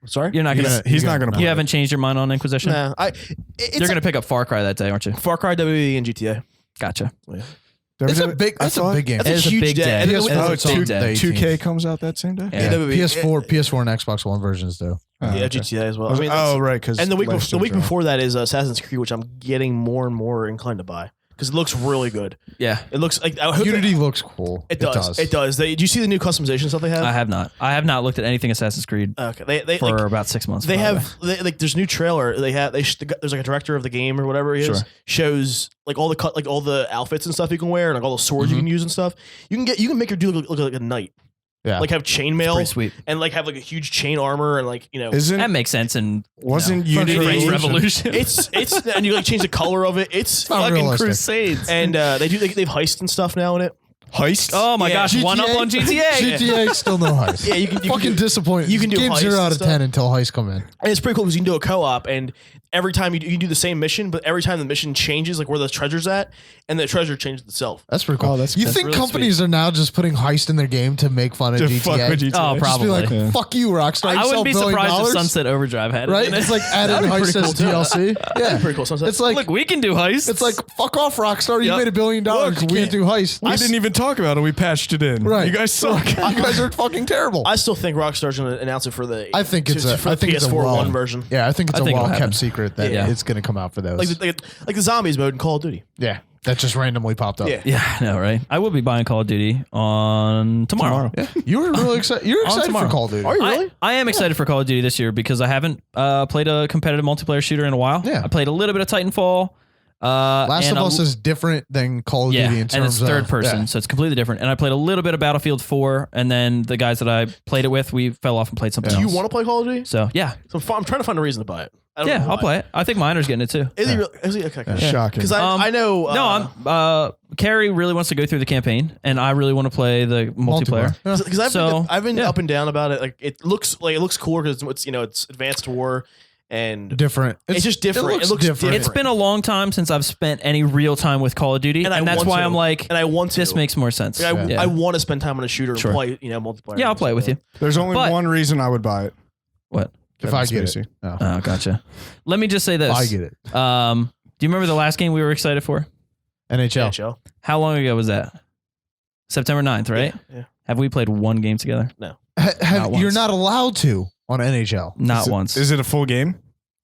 Sorry? You're not He's gonna. gonna- He's not going to play. You haven't changed your mind on Inquisition. Nah, You're gonna pick up Far Cry that day, aren't you? Far Cry, WWE, and GTA. Gotcha. It's a big. That's a big game. It is a huge big day. day. And then PS4 we- Oh, it's on big the day. 2K 18th. comes out that same day? Yeah. WWE. PS4 and Xbox One versions do. Oh, Yeah, okay. GTA as well. I was- that's- oh, right. Because and the week before that is Assassin's Creed, which I'm getting more and more inclined to buy because it looks really good. Yeah, It looks like I hope Unity looks cool. It does. It does. Do you see the new customization stuff they have? I have not. I have not looked at anything Assassin's Creed Okay, they for like, about 6 months. they by the way. have like there's a new trailer. There's like a director of the game or whatever he is Sure. shows like all the outfits and stuff you can wear and like all the swords you can use and stuff. You can make your dude look like a knight. Yeah. Like have pretty chainmail sweet. and like have like a huge chain armor and like Isn't That makes sense. And wasn't Frontier Unity Revolution. it's and you like change the color of it. It's not fucking realistic. Crusades. and they've heist and stuff now in it. heist? Oh my Yeah. gosh, one up on GTA. GTA still no heist. Yeah, you can Fucking do, disappointing. you can do Game heists 0 out and of stuff. 10 until heists come in. and it's pretty cool because you can do a co-op and every time you can do the same mission, but every time the mission changes, like where the treasure's at, and the treasure changes itself. That's pretty cool. Oh, that's you good. think Really companies are now just putting heist in their game to make fun of To GTA? fuck with GTA. Oh, Just probably. be like, Yeah. fuck you, Rockstar. You I sell wouldn't be $1 billion, surprised if Sunset Overdrive had it. right? in it. It's like added That'd be heist pretty as cool, too. DLC. Yeah, Pretty cool. Sometimes it's like Look, we can do heists. it's like fuck off, Rockstar. You Yep. made $1 billion. Look, We can't do heist. We didn't even talk about it. We patched it in. Right. You guys suck. You guys are fucking terrible. I still think Rockstar's going to announce it for the. I think it's for I the think it's a PS4 well, one version. Yeah, I think it's I a think it'll well happen. kept secret that Yeah. it's going to come out for those. Like the zombies mode in Call of Duty. yeah, that just randomly popped up. Yeah. yeah, I know, right? I will be buying Call of Duty on tomorrow. Yeah. You were really excited. You're excited tomorrow. for Call of Duty. Are you really? I am excited for Call of Duty this year because I haven't played a competitive multiplayer shooter in a while. Yeah. I played a little bit of Titanfall. Last and of Us is different than Call of yeah, Duty in and terms it's third of person, yeah. so it's completely different. And I played a little bit of Battlefield 4, and then the guys that I played it with, we fell off and played something Do else. you want to play Call of Duty? So yeah, So I'm trying to find a reason to buy it. I don't yeah, know I'll why. play it. I think Miner's getting it too. Is he really? Is he? Okay. Yeah. Shocking. Because I know. No, I'm. Carrie really wants to go through the campaign, and I really want to play the multiplayer. Yeah. Because I've been yeah. up and down about it. Like it looks cooler because it's advanced war and different. It's just different. It looks different. It's been a long time since I've spent any real time with Call of Duty, and, I that's want why to. I'm like, and I want to. this makes more sense. Like, Yeah. I want to spend time on a shooter and Sure. play multiplayer. Yeah, I'll play it with you. There's only But- one reason I would buy it. What? If I Kevin get Spacey. it. No. Oh, gotcha. Let me just say this. I get it. Do you remember the last game we were excited for? NHL. NHL. How long ago was that? September 9th, right? Yeah. Have we played one game together? No. Not You're once. not allowed to on NHL. Not once. Is it a full game?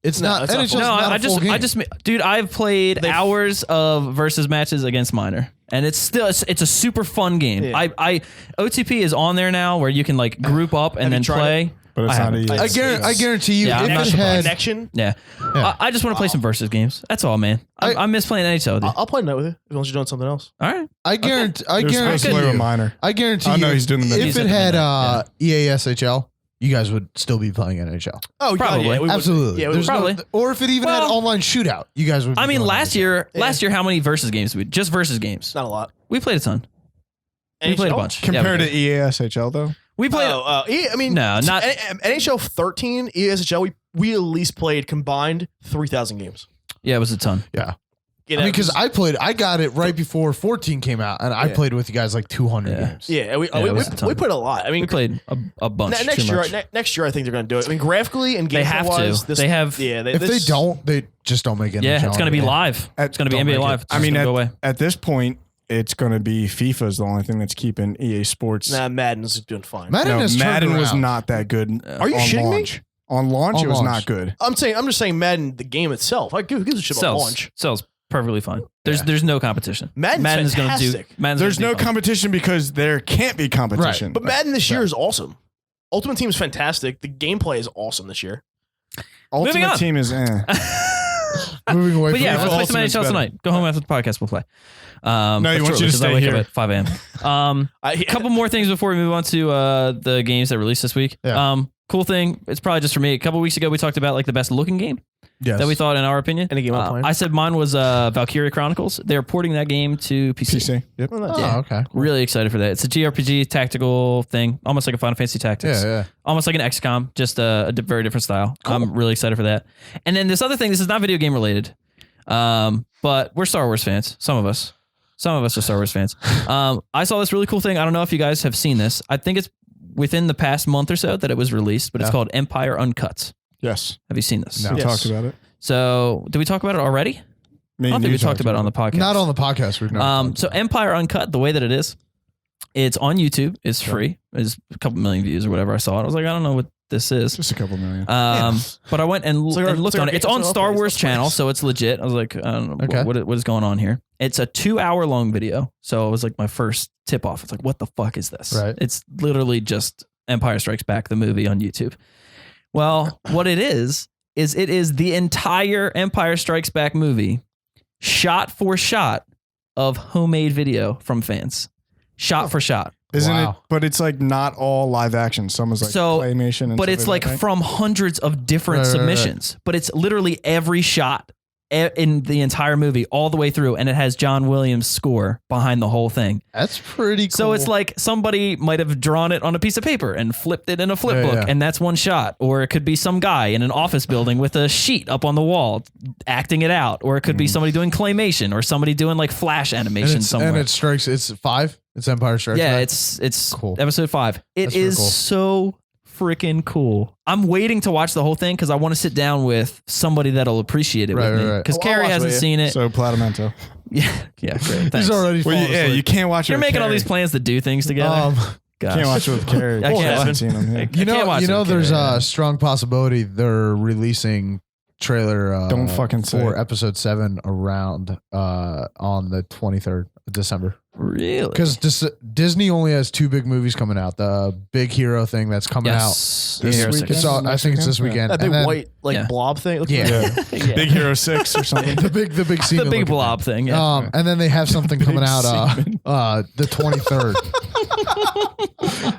It's No, not. it's not NHL's full. No, not I a full game. just, dude, I've played They've- hours of versus matches against Miner, and it's still, it's a super fun game. Yeah. OTP is on there now where you can like group up and Have then you tried play. But it's I not haven't. a I guarantee you, Yeah, I'm if not it surprised. had, Connection. Yeah, Yeah. I just want to play some versus games. That's all, man. I miss playing NHL with you. I'll play tonight with you as long as you're doing something else. All right. I guarantee, They're supposed to guarantee play with you, minor. I guarantee Oh, no, you, he's doing the if He's it doing had the EASHL, you guys would still be playing NHL. Oh, Probably. Yeah, we would. Absolutely. Yeah, we There's would. Probably. no, or if it even had Well- online shootout, you guys would. Be I mean, doing last NHL. year, how many versus games did we just versus games? Not a lot. We played a ton. We played a NHL? bunch. Compared Yeah, to EASHL, though? we played. I mean, No, not- NHL 13, ESHL. We at least played combined 3,000 games. Yeah, it was a ton. Yeah. You I mean, know, because I got it right before 14 came out, and I Yeah. played with you guys like 200 Yeah. games. yeah, we it was a ton. played a lot. I mean, We played a bunch. next too year, much. next year, I think they're going to do it. I mean, graphically and They have gameplay-wise, to. They have- Yeah, If they don't, they just don't make it. Yeah, it's going to be live. At- It's going to be don't NBA make it. Live. It's I just mean, gonna go away. at this point, it's going to be FIFA's the only thing that's keeping EA Sports. Nah, Madden's doing fine. Madden No, has turned Madden was around. not that good. Are you on shitting me? launch. On launch, On it was launch. not good. I'm just saying Madden, the game itself. Like, who gives a shit about launch? Sells perfectly fine. There's no competition. Madden's gonna do. fantastic. Madden's There's gonna no do fine. competition because there can't be competition. But Madden this year is awesome. Ultimate Team is fantastic. The gameplay is awesome this year. Moving Ultimate on. Team is Moving away But from yeah, that. let's play some Ultimate's NHL better. tonight. Go home after the podcast. We'll play. No, he but wants you shortly, to 'cause I stay wake here. up at 5 a.m. A couple more things before we move on to the games that released this week. Yeah. Cool thing. It's probably just for me. A couple weeks ago, we talked about like the best looking game Yes. that we thought, in our opinion. Any game I'm playing? I said mine was Valkyria Chronicles. They're porting that game to PC. PC. Yep. Oh, nice. Oh, okay. Really excited for that. It's a JRPG tactical thing, almost like a Final Fantasy Tactics. Yeah. Almost like an XCOM, just a very different style. I'm really excited for that. And then this other thing, this is not video game related, but we're Star Wars fans. Some of us are Star Wars fans. I saw this really cool thing. I don't know if you guys have seen this. I think it's within the past month or so that it was released, but it's called Empire Uncut. Yes. Have you seen this? No. We Yes. talked about it. So did we talk about it already? I don't think we talked about it on the podcast. Not on the podcast. We've never So Empire Uncut, the way that it is, it's on YouTube. It's free. It's a couple million views or whatever. I saw it. I was like, I don't know what this is. Just a couple million. But I went and like our- looked it's like on our it. It's game- on it's Star our Wars place. channel, so it's legit. I was like, I don't know Okay. what is going on here. It's a 2-hour long video. So it was like my first tip off. It's like, what the fuck is this? Right. It's literally just Empire Strikes Back, the movie on YouTube. Well, what it is it is the entire Empire Strikes Back movie, shot for shot of homemade video from fans. Shot for shot. Isn't it? Wow. But it's like not all live action. Some is like So, claymation. And But stuff it's like like that, from hundreds of different Right, right, right. submissions. But it's literally every shot in the entire movie all the way through, and it has John Williams' score behind the whole thing. That's pretty cool. So it's like somebody might have drawn it on a piece of paper and flipped it in a flip Yeah, book, yeah. and that's one shot. Or it could be some guy in an office building with a sheet up on the wall acting it out. Or it could be somebody doing claymation or somebody doing like flash animation somewhere. and it strikes. It's 5. It's Empire Strikes Yeah, Back. it's Cool. episode 5. It That's really is cool. so freaking cool. I'm waiting to watch the whole thing because I want to sit down with somebody that'll appreciate it Right, with me. right, right. Because I'll Carrie watch hasn't with you. seen it. So Planamento. Yeah, great. Thanks. He's already Well, fallen yeah, asleep. you can't watch it. You're with making all Carrie. these plans to do things together. Gosh. Can't watch it with Carrie. I can't haven't watch seen them. Yeah. I can't watch it with there's Carrie, a strong possibility they're releasing trailer. Don't fucking say for it. episode 7 around on the 23rd of December. Really? Because Disney only has 2 big movies coming out. The Big Hero thing that's coming out. yes. This Hero weekend? Six. It's all, I think it's this weekend. That big And then white like Yeah. blob thing. It looks Yeah. like- Yeah. Big Hero 6 or something. the big the semen big looking blob thing. Yeah. thing. And then they have something coming out semen. the 23rd.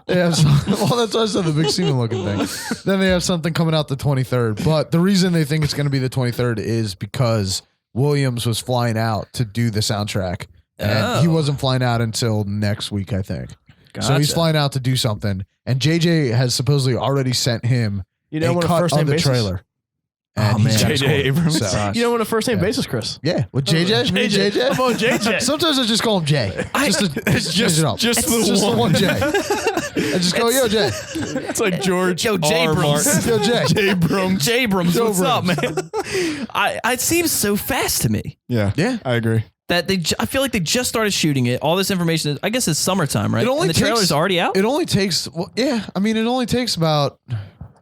They have well, that's why I said the big semen looking thing. Then they have something coming out the 23rd. But the reason they think it's going to be the 23rd is because Williams was flying out to do the soundtrack. And he Oh. wasn't flying out until next week, I think. So he's Gotcha. flying out to do something. And JJ has supposedly already sent him You know a when a cut first of name the basis? trailer. And Oh, he's man. got JJ it scored. Abrams. So, Gosh. You know when a first name Yeah. basis, Chris? yeah, with JJ, me and JJ. I'm on JJ. Sometimes I just call him Jay. Just to change it up. just It's the just the one. one Jay. I just go, yo, Jay. It's like George Yo, J. R. Brums. Martin. Yo, Jay. Abrams. Jabrams, what's up, Jabrams. man? It seems so fast to me Yeah. Yeah. I agree. that I feel like they just started shooting it. All this information, I guess it's summertime, right? It only and the trailer's takes- already out. It only takes, well, yeah, I mean, it only takes about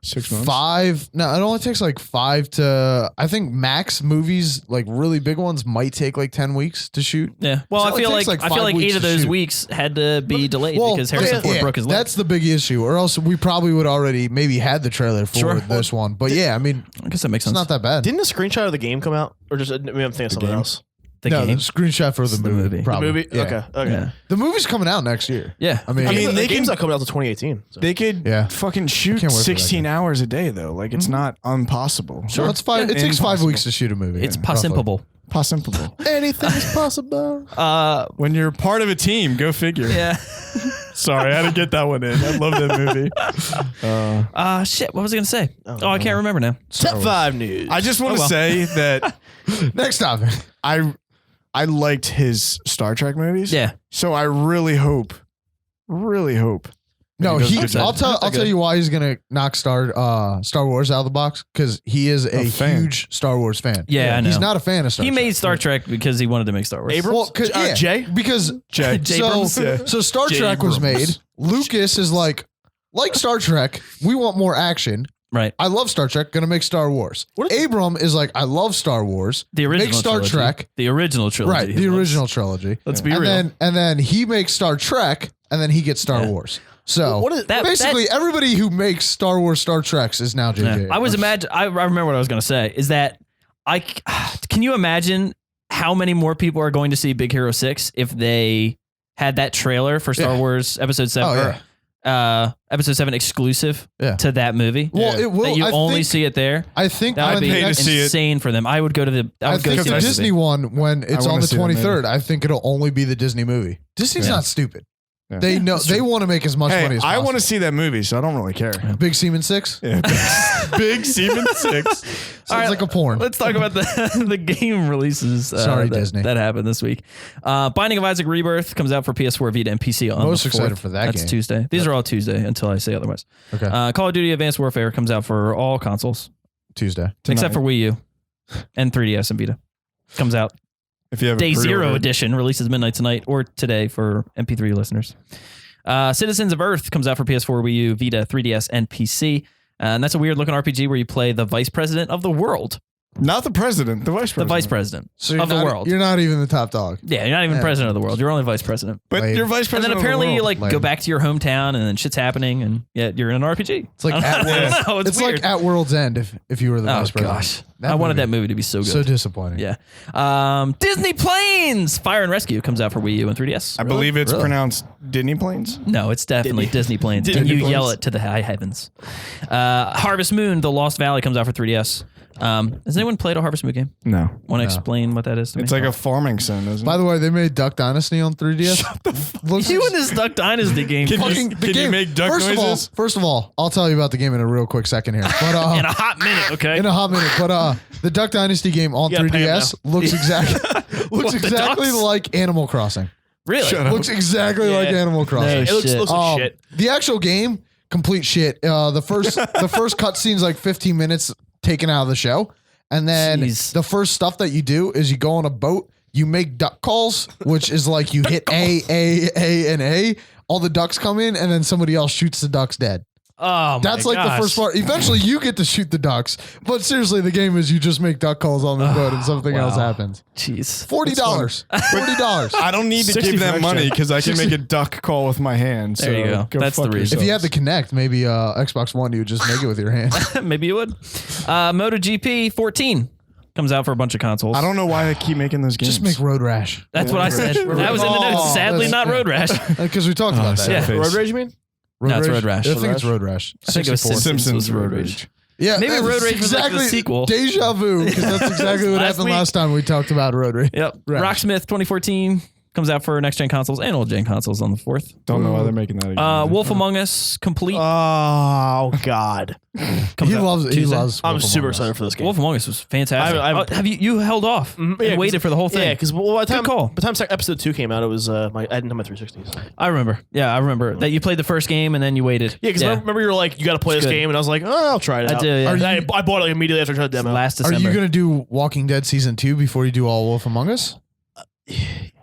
6 months. 5. No, it only takes like 5 to, I think max movies, like really big ones, might take like 10 weeks to shoot. Yeah. Well, So I it feel takes like like I feel 5 like weeks 8 of to those shoot. weeks had to be delayed because Harrison Ford yeah, broke his leg. that's the big issue, or else we probably would already maybe had the trailer for Sure. this one. But yeah, I mean, I guess that makes it's sense. not that bad. Didn't the screenshot of the game come out, or just maybe I'm thinking of something game? else? the no, game. the screenshot for the The movie. movie. Probably. The movie. Yeah. Okay. Yeah. The movie's coming out next year. Yeah. I mean, I mean, they the game's can- not coming out till 2018. So. They could Yeah. fucking shoot can't wait for that 16 game. hours a day though. Like it's not impossible. Sure. It's 5. It takes 5 Impossible. weeks to shoot a movie. It's roughly. possible. Possible. Anything's possible. When you're part of a team, go figure. Yeah. Sorry, I had to get that one in. I love that movie. Shit. What was I gonna say? Oh, I can't remember now. Top 5 news. I just want to well. say that Next topic. I liked his Star Trek movies. Yeah. So I really hope. No, He he. does good I'll job. tell you why he's gonna knock Star Wars out of the box, because he is a fan. huge Star Wars fan. Yeah, I know. He's not a fan of Star He Trek. made Star Trek because he wanted to make Star Wars. Abrams? Well, 'cause- yeah, Jay? because Jay. Abrams? so Star Trek was made. Lucas is like Star Trek. We want more action. Right. I love Star Trek. Gonna make Star Wars. What is- Abram is like, I love Star Wars. The original Make Star trilogy. Trek. The original trilogy. Right, the original trilogy. Let's be and real. then he makes Star Trek, and then he gets Star Yeah. Wars. So What is- That- basically everybody who makes Star Wars Star Treks is now JJ. Yeah. I remember what I was gonna say is that Can you imagine how many more people are going to see Big Hero 6 if they had that trailer for Star Wars Episode 7? Episode 7 exclusive to that movie. Well, it will. That you only see it there. I think that would be insane for them. I would go to the. I think the Disney one when it's on the 23rd. I think it'll only be the Disney movie. Disney's not stupid. Yeah. They know they want to make as much money as possible. I want to see that movie, so I don't really care. Big Seaman 6? Yeah, Big Seaman 6. Sounds like a porn. Let's talk about the game releases. Sorry, Disney. That happened this week. Binding of Isaac Rebirth comes out for PS4, Vita, and PC on Most the 4th. excited for that game. That's Tuesday. These are all Tuesday until I say otherwise. Okay. Call of Duty Advanced Warfare comes out for all consoles. Tuesday. Except for Wii U and 3DS and Vita. Comes out. If you have Day Zero edition releases midnight tonight or today for MP3 listeners. Citizens of Earth comes out for PS4, Wii U, Vita, 3DS, and PC. And that's a weird looking RPG where you play the vice president of the world. Not the president, the vice president. The vice president of the world. You're not even the top dog. Yeah, you're not even president of the world. You're only vice president. But you're vice president. And then apparently of the world. you go back to your hometown and then shit's happening and yet you're in an RPG. It's like it's weird. like at World's End if you were the vice president. Gosh. I wanted that movie to be so good. So disappointing. Yeah. Disney Planes Fire and Rescue comes out for Wii U and 3DS. I believe it's pronounced Disney Planes. No, it's definitely Disney Planes. And you yell it to the high heavens. Harvest Moon, The Lost Valley comes out for 3DS. Has anyone played a Harvest Moon game? No. Want to explain what that is to me? It's like a farming sim, isn't it? By the way, they made Duck Dynasty on 3DS. Shut the fuck. You and this Duck Dynasty game. Can you make duck noises? First of all, I'll tell you about the game in a real quick second here. But in a hot minute, okay? In a hot minute. But the Duck Dynasty game on 3DS looks exactly like Animal Crossing. Really? Looks exactly like Animal Crossing. No, it looks like shit. The actual game, complete shit. The first cutscene's like 15 minutes taken out of the show. And then the first stuff that you do is you go on a boat, you make duck calls, which is like you hit A, and A. All the ducks come in, and then somebody else shoots the ducks dead. Oh, that's like the first part. Eventually, you get to shoot the ducks, but seriously, the game is you just make duck calls on the boat, and something else happens. Jeez, $40. $40. I don't need to give them money because I can make a duck call with my hand. So there you go. That's the reason. If you had the Kinect, maybe Xbox One, you would just make it with your hand. Maybe you would. MotoGP 14 comes out for a bunch of consoles. I don't know why I keep making those games. Just make Road Rash. That's what I said. That was in the notes. Sadly, not Road Rash. Because we talked about that. Yeah. Road Rage, you mean? No, it's Road Rash. I think it's Road Rash. I think it was Simpsons Road Rage. Yeah, maybe Road Rage was like the sequel. Deja vu, because that's exactly what happened last time we talked about Road Rage. Yep. Rocksmith 2014 comes out for next gen consoles and old gen consoles on the 4th. Don't know why they're making that again. Wolf Among Us Complete. Oh God, he loves. I'm super excited for this game. Wolf Among Us was fantastic. Have you held off and waited for the whole thing? Yeah, because by the time episode 2 came out, it was I didn't have my 360. So. I remember. Yeah, I remember that you played the first game and then you waited. Yeah, because remember you were like, you got to play this game, and I was like, oh, I'll try it out. I did. Yeah. I bought it immediately after I tried the demo. Last December. Are you gonna do Walking Dead season 2 before you do all Wolf Among Us?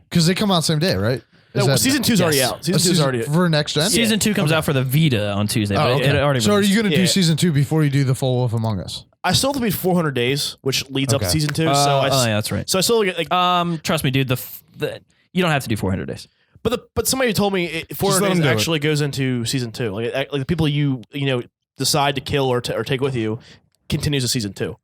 Because they come out same day, right? No, season 2's already out. Season 2's already out. For next gen? Season 2 comes out for the Vita on Tuesday. Oh, but it already so are you going to do Yeah. season 2 before you do the full Wolf Among Us? I still have to beat 400 days, which leads up to Okay. season 2. yeah, that's right. So I still get like, Trust me, dude. You don't have to do 400 days. but somebody told me 400 let days them do it. actually goes into season 2. Like the people you decide to kill or take with you continues to season 2.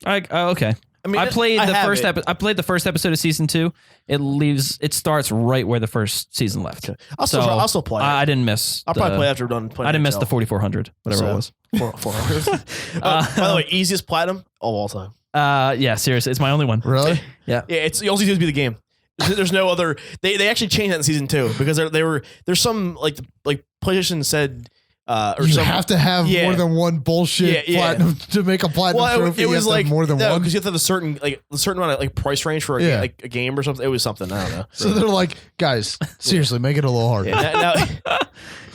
Okay. I mean, I played the first episode. I played the first episode of season 2. It starts right where the first season left. I'll still play it. I didn't miss. I'll probably play after we're done playing. I didn't miss the itself. 4400, whatever it was. 400. By the way, easiest platinum of all time. Yeah, seriously, it's my only one. Really? Yeah. Yeah, it's all you do is beat the game. There's no other. They actually changed that in season 2 because there's some like PlayStation said. You have to have more than one bullshit platinum to make a platinum trophy. It was like more than one because you have to have a certain amount of price range for a game or something. It was something I don't know. So they're like, guys, seriously, make it a little harder.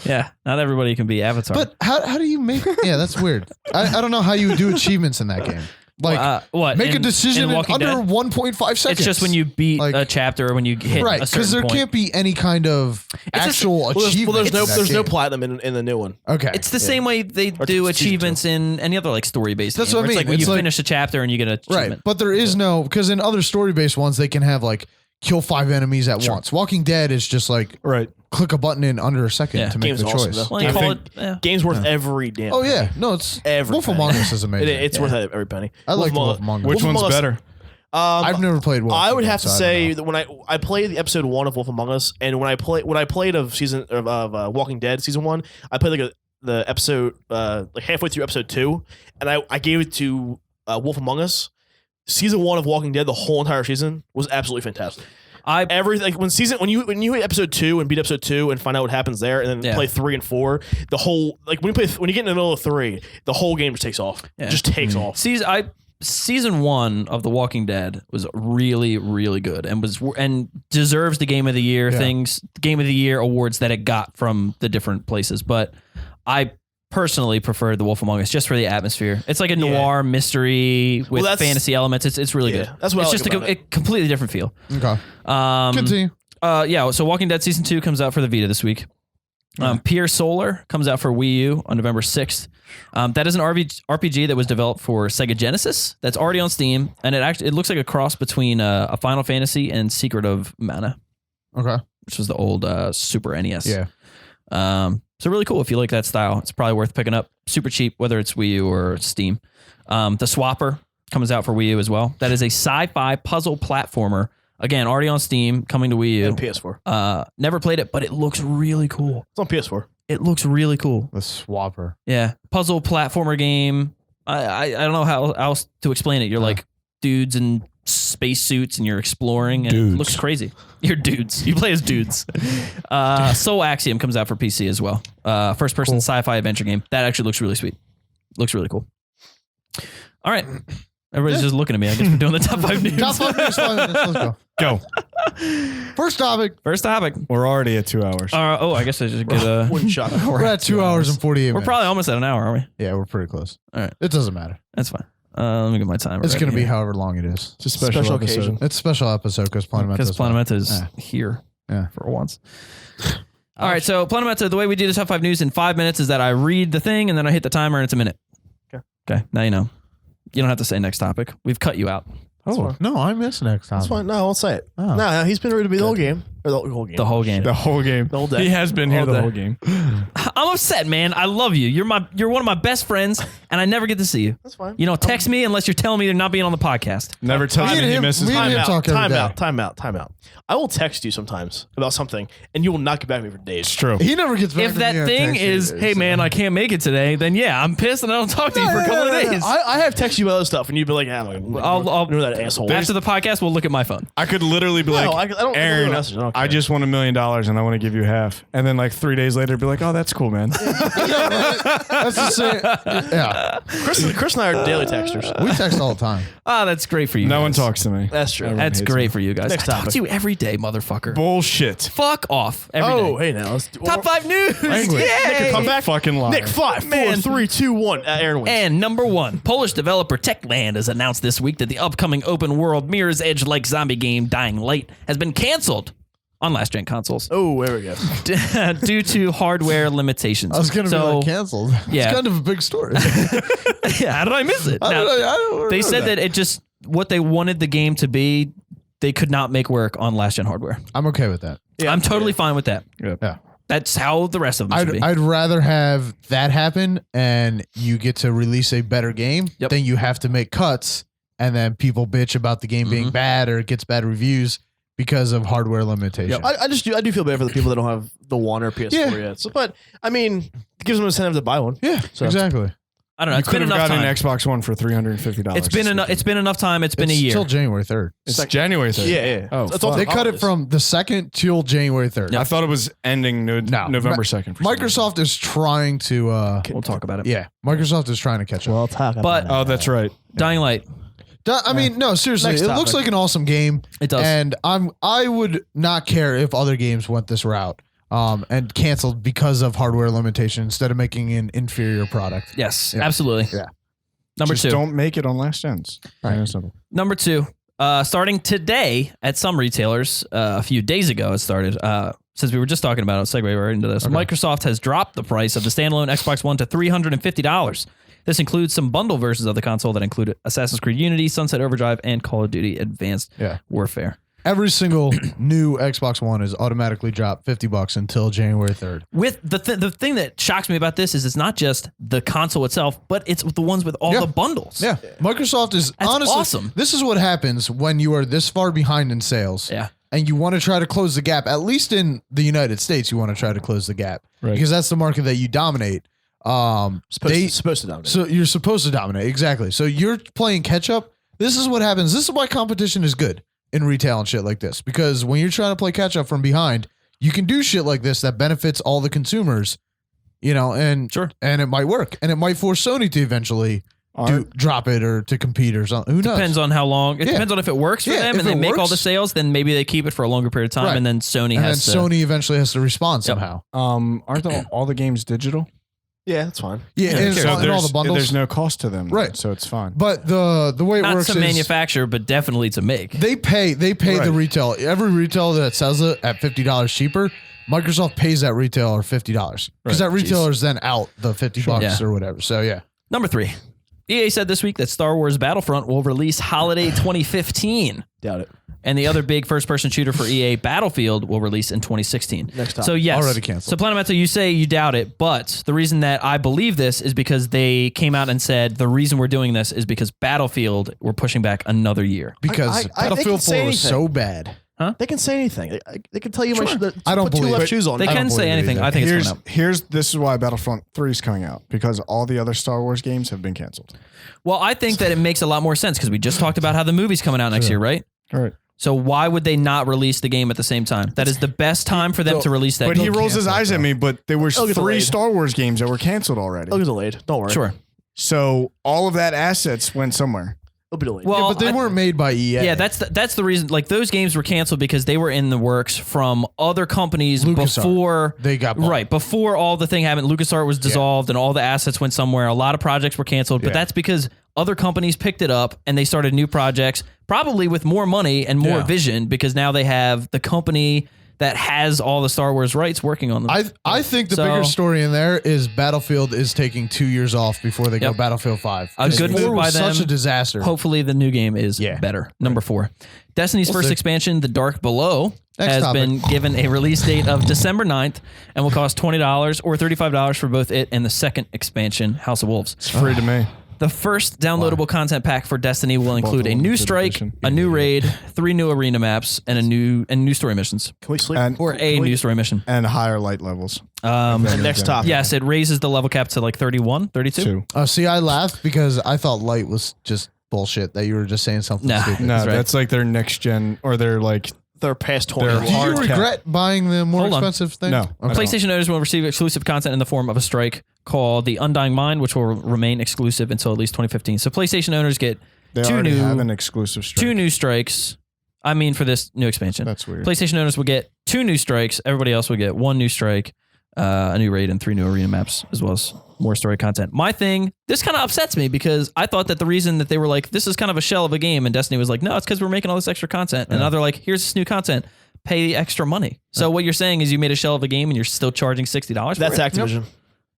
Yeah, not everybody can be Avatar. But how do you make? Yeah, that's weird. I don't know how you would do achievements in that game. Like what? Make a decision in Walking under Dead? 1.5 seconds. It's just when you beat a chapter or when you hit right a certain because there point. can't be any kind of actual achievement. There's no platinum in the new one. Okay, It's the same way they do achievements in any other like story based. That's what I mean. It's like when It's you like- finish a chapter and you get an achievement. right, but there is no because in other story based ones they can have like kill 5 enemies at once. Walking Dead is just like Right. click a button in under a second Yeah. to make Game's the awesome, choice. though. Well, you I call think- it, yeah. Game's worth every damn. Oh penny. yeah, no, it's Every Wolf penny. Among Us is amazing. It's worth every penny. I like Wolf Among Us. Which Wolf one's Among Us- better? I've never played Wolf. I would Among have Us, to so I say don't know. that when I played the episode 1 of Wolf Among Us, and when I played of season of Walking Dead season 1, I played like the episode like halfway through episode 2, and I gave it to Wolf Among Us. Season 1 of Walking Dead, the whole entire season was absolutely fantastic. Everything like when you hit episode 2 and beat episode 2 and find out what happens there, and then play 3 and 4, the whole like when you get in the middle of 3, the whole game just takes off. Yeah. Just takes off. Season 1 of The Walking Dead was really, really good and deserves the Game of the Year Game of the Year awards that it got from the different places. But I personally prefer The Wolf Among Us just for the atmosphere. It's like a noir mystery with fantasy elements. It's really good. That's what it's I just like a completely different feel. Okay. Continue. So Walking Dead Season 2 comes out for the Vita this week. Pier Solar comes out for Wii U on November 6th. That is an RPG that was developed for Sega Genesis. That's already on Steam, and it looks like a cross between a Final Fantasy and Secret of Mana, Okay. which was the old Super NES. Yeah. So really cool if you like that style. It's probably worth picking up. Super cheap, whether it's Wii U or Steam. The Swapper comes out for Wii U as well. That is a sci-fi puzzle platformer. Again, already on Steam, coming to Wii U. And PS4. Never played it, but it looks really cool. It's on PS4. It looks really cool. The Swapper. Yeah. Puzzle platformer game. I don't know how else to explain it. You're like dudes in spacesuits and you're exploring and it looks crazy. You're dudes. You play as dudes. Soul Axiom comes out for PC as well. First person sci-fi adventure game. That actually looks really sweet. Looks really cool. All right. Everybody's just looking at me. I guess we're doing the top 5 news. Top 5 news. Let's go. Go. First topic. First topic. We're already at 2 hours. I guess I should get a One shot. We're at 2 hours and 48 We're minutes. probably almost at an hour, aren't we? Yeah, we're pretty close. All right. It doesn't matter. That's fine. Let me get my timer. It's ready going to be here. however long it is. It's a special Special episode. occasion. It's a special episode because Because Planamento. Planamento is here Yeah. for once. All right, so Planamento, the way we do the top 5 news in 5 minutes is that I read the thing and then I hit the timer and it's a minute. Okay, now you know. You don't have to say next topic. We've cut you out. Oh, no, I missed next time. That's fine. No, I won't say it. Oh. No, he's been ready to be the whole game. Or the whole game. The whole game. The whole game. The whole day. He has been here All the day. whole game. I'm upset, man. I love you. You're one of my best friends, and I never get to see you. That's fine. You don't text me unless you're telling me you're not being on the podcast. Never tells Me me and he him- misses. me and him talk every day. Time out. I will text you sometimes about something, and you will not get back to me for days. It's true. He never gets back If to that me on thing text is, either, hey so. man, I can't make it today, then yeah, I'm pissed and I don't talk to you for a couple of days. I have texted you about other stuff, and you'd be like, I'll know that asshole. After the podcast, we'll look at my phone. I could literally be No, like, I don't- Aaron, I don't I care. just won $1 million and I want to give you half. And then like 3 days later, be like, oh, that's cool, man. That's the same. Yeah, Chris and I are daily texters. we text all the time. Ah, that's great for you. No one guys. talks to me. That's true. Everyone That's hates great me. for you guys. Next I talk topic. to you every day, motherfucker. Bullshit. Fuck off every day. Oh, hey now. Let's do, Top 5 news. Language. Yay. come back. Fucking liar. Nick, 5, 4, Man. 3, 2, 1. Aaron wins. And number 1, Polish developer Techland has announced this week that the upcoming open world Mirror's Edge-like zombie game Dying Light has been canceled on last-gen consoles Oh, there we go. due to hardware limitations. I was going to be So, like canceled. yeah. It's kind of a big story. yeah, how did I miss it? I Now, don't they know said that it just, what they wanted the game to be, they could not make work on last-gen hardware. I'm okay with that. I'm totally fine with that. Yeah. That's how the rest of them should be. I'd rather have that happen and you get to release a better game Yep. than you have to make cuts and then people bitch about the game being bad or it gets bad reviews because of hardware limitation. I do feel bad for the people that don't have the One or PS4 Yeah. yet. So, but I mean, it gives them an incentive to buy one. Yeah, So- exactly. I don't know. You It's could been have enough gotten time. an Xbox One for $350. It's been enough. It's been enough time. It's been a year. Till January 3rd. It's January 3rd. Yeah. Oh, It's all fuck. They cut it holidays. from the 2nd till January 3rd. I thought it was ending November 2nd. for some reason. Microsoft is trying to We'll talk about it. yeah, Microsoft is trying to catch up. talk But Oh, that's right. Dying Light, I mean, no, seriously, Next it looks topic. like an awesome game. it does. And I would not care if other games went this route and canceled because of hardware limitation instead of making an inferior product. Yes, Yeah. absolutely. Yeah. Number Just 2. don't make it on last gens. Plain and simple. Number 2. Starting today at some retailers, a few days ago it started. Since we were just talking about it, I'll segue right into this. Microsoft has dropped the price of the standalone Xbox One to $350. This includes some bundle versions of the console that include Assassin's Creed Unity, Sunset Overdrive, and Call of Duty Advanced Yeah. Warfare. Every single new Xbox One is automatically dropped $50 until January 3rd. With the thing that shocks me about this is it's not just the console itself, but it's the ones with all Yeah. the bundles. Yeah. Microsoft is honestly awesome. This is what happens when you are this far behind in sales. Yeah. And you want to try to close the gap. At least in the United States, you want to try to close the gap. Right. Because that's the market that you dominate. Supposed to dominate. So you're supposed to dominate. Exactly. So you're playing catch up. This is what happens. This is why competition is good in retail and shit like this. Because when you're trying to play catch up from behind, you can do shit like this that benefits all the consumers, and Sure. and it might work. And it might force Sony to eventually drop it or to compete or something. Who knows? Depends on how long. It Yeah. depends on if it works for Yeah, them if and they it make all works. the sales, then maybe they keep it for a longer period of time Right. and then Sony And then has to. Sony eventually has to respond somehow. Aren't all the games digital? Yeah, that's fine. Yeah, and, So and all the bundles. there's no cost to them, Right. So it's fine. But the way it not works to is manufacture, but definitely to make. they pay the Right. retail. Every retailer that sells it at $50 cheaper, Microsoft pays that retailer $50 because that retailer is then out the $50 Yeah. or whatever. So yeah, Number 3. EA said this week that Star Wars Battlefront will release holiday 2015. Doubt it. And the other big first-person shooter for EA, Battlefield, will release in 2016. Next time. So yes, Already canceled. So Planamento, you say you doubt it, but the reason that I believe this is because they came out and said the reason we're doing this is because Battlefield we're pushing back another year. because they can Battlefield say 4 was anything. so bad. They can say anything. They can tell you Sure. I don't put two believe left it. shoes on. They I don't can say believe it anything. either. I think it's coming out. This is why Battlefront 3 is coming out, because all the other Star Wars games have been canceled. Well, I think that it makes a lot more sense because we just talked about how the movie's coming out next year, right? All right. So why would they not release the game at the same time? That is the best time for them to release that But game. he rolls his cancel it, eyes at though. me, but there were It'll get 3 delayed. Star Wars games that were canceled already. It'll get delayed. Don't worry. Sure. So all of that assets went somewhere. It'll be delayed. Well, But they weren't made by EA. Yeah, that's the reason. Like those games were canceled because they were in the works from other companies LucasArts. before They got bought. right before all the thing happened. LucasArts was dissolved and all the assets went somewhere. A lot of projects were canceled, but Yeah. that's because other companies picked it up and they started new projects, probably with more money and more Yeah. vision because now they have the company that has all the Star Wars rights working on them. I think the So- bigger story in there is Battlefield is taking 2 years off before they go Yep. Battlefield 5. A good 4 move by was such them. a disaster. Hopefully the new game is Yeah. better. Number 4. Destiny's first see. expansion, The Dark Below, Next has topic. been given a release date of December 9th and will cost $20 or $35 for both it and the second expansion, House of Wolves. It's free to me. The first downloadable content pack for Destiny will include a Both new limited strike, edition. a new raid, 3 new arena maps, and new story missions. Can we sleep? And, Or a new story mission. and higher light levels. Next topic. Yes, it raises the level cap to like 31, 32. 2. See, I laughed because I thought light was just bullshit that you were just saying something Nah. stupid. No, That's right. that's like their next gen, or their like. They're past 20. They're Do you hard cap. regret buying the more Hold on. expensive thing? No. Okay. PlayStation owners will receive exclusive content in the form of a strike called the Undying Mind, which will remain exclusive until at least 2015. So PlayStation owners get They two already have an new exclusive strike. 2 new strikes. I mean, for this new expansion, That's weird. PlayStation owners will get 2 new strikes. Everybody else will get 1 new strike, a new raid, and 3 new arena maps, as well as more story content. My thing, this kind of upsets me because I thought that the reason that they were like, this is kind of a shell of a game, and Destiny was like, no, it's because we're making all this extra content. And now they're like, here's this new content. Pay the extra money. So what you're saying is you made a shell of a game and you're still charging $60 for That's it? Activision.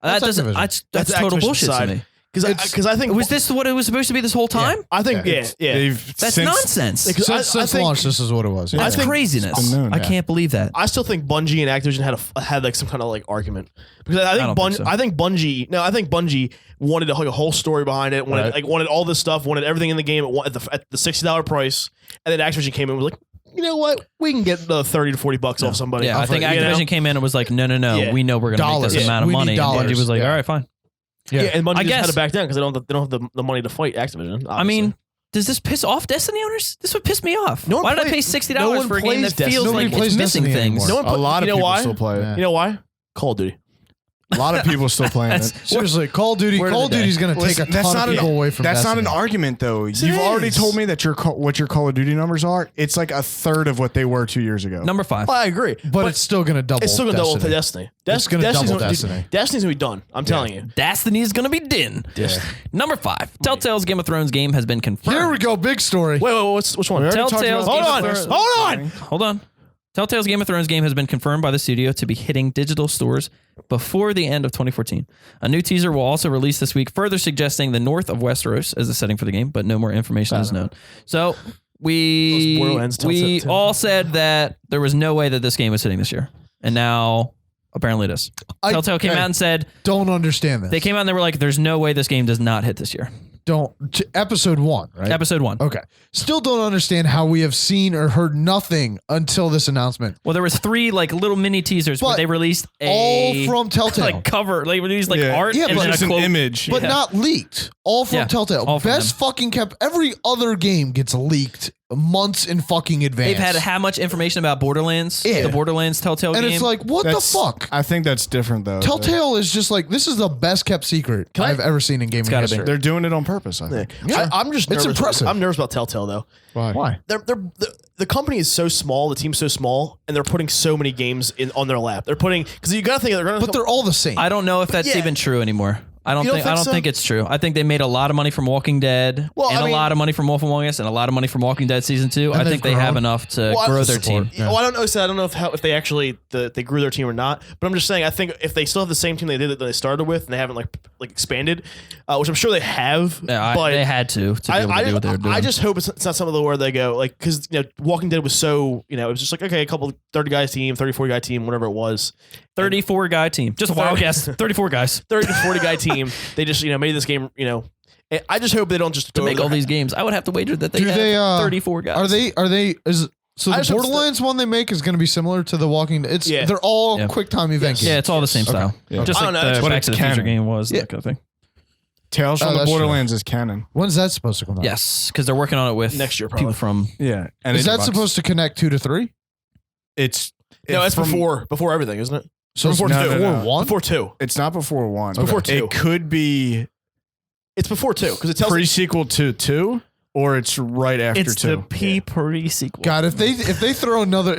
That That's doesn't. Activision. That's total Activision bullshit side. to me. Because I think Was this what it was supposed to be this whole time? I think yeah. That's since- nonsense. Because Since think- launch, this is what it was. That's think- craziness. It's been known, I yeah. can't believe that. I still think Bungie and Activision had like some kind of like argument because I don't think think so. I think Bungie wanted like a whole story behind it, wanted Right. wanted all this stuff, wanted everything in the game at the $60 price, and then Activision came in and was like, you know what, we can get the $30 to $40 off somebody. Yeah, I think You know? Activision came in and was like, no, Yeah. we know we're going to make Dollars. this amount of We need money. And dollars. Bungie was like, Yeah. all right, fine. Yeah, and Bungie I just had guess- to back down because they don't have the money to fight Activision. I mean, does this piss off Destiny owners? This would piss me off. No one Why did I play- pay $60 no one for a game plays that Destiny. feels Nobody like plays it's missing Destiny things? anymore. no one A lot of you know people why? still play it. Yeah. You know why? Call of Duty. A lot of people still playing it. Seriously, Call of Duty. Word of Call the of day. Duty's going to take a That's ton not of an- people away from That's not an Destiny. argument, though. You've already told me that what your Call of Duty numbers are. It's like a third of what they were 2 years ago. Number 5. Well, I agree, But it's still going to double. it's still gonna double Destiny. Destiny. It's gonna Destiny's double gonna- Destiny. Destiny's gonna be done. I'm telling you. Destiny is going to be din. Number 5. Telltale's Game of Thrones game has been confirmed. Here we go. Big story. Wait, which one? Telltale's Hold Game on, of Thrones- hold on. Hold on. Telltale's Game of Thrones game has been confirmed by the studio to be hitting digital stores before the end of 2014. A new teaser will also release this week, further suggesting the north of Westeros as the setting for the game, but no more information is known. So we Borderlands, Telltale. all said that there was no way that this game was hitting this year, and now apparently it is. Telltale came out and said, don't understand this. they came out and they were like, there's no way this game does not hit this year. Episode 1, right? Episode 1. Okay. Still don't understand how we have seen or heard nothing until this announcement. Well, there was 3 like little mini teasers where But they released All from Telltale. like cover. They released like art Yeah, and but then just a an quote. image. but not leaked. All from Yeah, Telltale. all from Best fucking kept. Every other game gets leaked months in fucking advance. They've had how much information about Borderlands? Yeah. The Borderlands Telltale and game. it's like, what That's- the fuck? I think that's different though. Telltale is just like, this is the best kept secret I've ever seen in gaming gotta be. history. They're doing it on purpose. I think. I'm just It's nervous. impressive. I'm nervous about Telltale though. Why? The company is so small, the team's so small, and they're putting so many games on their lap. They're putting because you got to think they're going to. But they're all the same. I don't know if that's Yeah. even true anymore. I don't You don't think I think don't so? think it's true. I think they made a lot of money from Walking Dead Well, and I a mean- lot of money from Wolf Among Us and a lot of money from Walking Dead season 2. I they've think they have grown. enough to grow their team. Well, I don't know. So I don't know if they actually they grew their team or not. But I'm just saying. I think if they still have the same team they did that they started with, and they haven't like expanded, which I'm sure they have. Yeah, but they had to be able to do what they were doing. I just hope it's not something where they go like because Walking Dead was so it was just like okay, a couple 30 guys team, 34 guy team, whatever it was. 34 guy team. Just a wild guess. 34 guys 30 to 40 guy team. They just made this game. And I just hope they don't just to go make over all their- these games. I would have to wager that they Do have they, 34 guys. Are they so I the just hope Borderlands one they make is going to be similar to the Walking Dead. Yeah. They're all Yeah. quick time event games. Yeah, it's all the same style. Yeah. Just I like don't know, the but Back it's to the Future canon. game was Yeah. that kind of thing. Tales from the that's true. Borderlands is canon. When's that supposed to come out? Yes, because they're working on it with Next year, people probably. from. Yeah, and Is that supposed to connect 2 to 3? It's No, it's from- before everything, isn't it? So it's Before before two. No. 1? Before 2. It's not before 1. It's before 2. It could be It's before 2 because it tells pre-sequel to 2, or it's right after It's 2. the P pre-sequel. God, if they throw No, the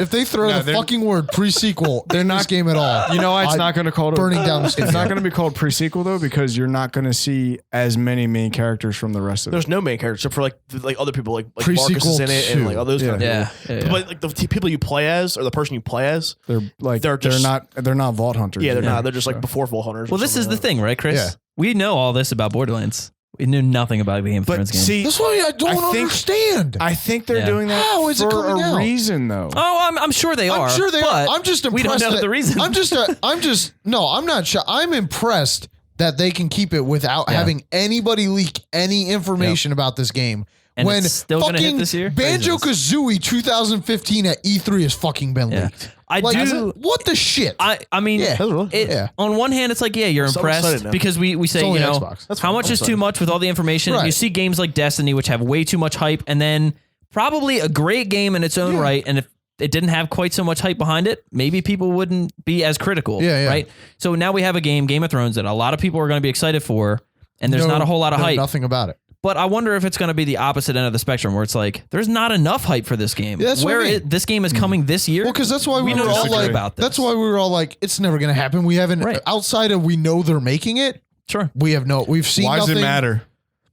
they're- fucking word pre-sequel, they're not game at all. You know why it's I- not going to call it burning down the It's studio. not going to be called pre-sequel though, because you're not going to see as many main characters from the rest of it. there's no main character except for like other people like Pre-sequel Marcus is in it and 2. like all those kind of Yeah, people. yeah, yeah. But like the people you play as or the person you play as, They're just- not Vault Hunters. yeah, they're Yeah. not. They're just like before Vault Hunters. or Well, this is something the like that. thing, right, Chris? Yeah. We know all this about Borderlands. We knew nothing about the Game of But Thrones game. see, That's why I don't I think- understand. I think they're Yeah. doing that How is it for coming a out? reason though. Oh, I'm sure they are. I'm sure they are. but I'm just we impressed. don't know that- the reason. I'm not sure. I'm impressed that they can keep it without Yeah. having anybody leak any information about this game. And when it's still gonna hit fucking this year? Banjo-Kazooie 2015 at E3 has fucking been Yeah. leaked. I Like, do. what the shit? I mean, Yeah. it, Yeah. on one hand, it's like, yeah, you're So impressed excited now. because we say, It's only you know, Xbox. That's how fine. much I'm is too excited. much with all the information. Right. You see games like Destiny, which have way too much hype, and then probably a great game in its own Yeah. right. And if it didn't have quite so much hype behind it, maybe people wouldn't be as critical. Yeah, yeah. Right. So now we have a game, Game of Thrones, that a lot of people are going to be excited for, and there's not a whole lot of know hype. Nothing about it. But I wonder if it's going to be the opposite end of the spectrum, where it's like there's not enough hype for this game. Yeah, that's what I mean. this game is coming this year. Well, because that's why we We were know all nothing like, about this. that's why we were all like, it's never going to happen. We haven't, Right. outside of we know they're making it, Sure. we've seen Why does nothing. it matter?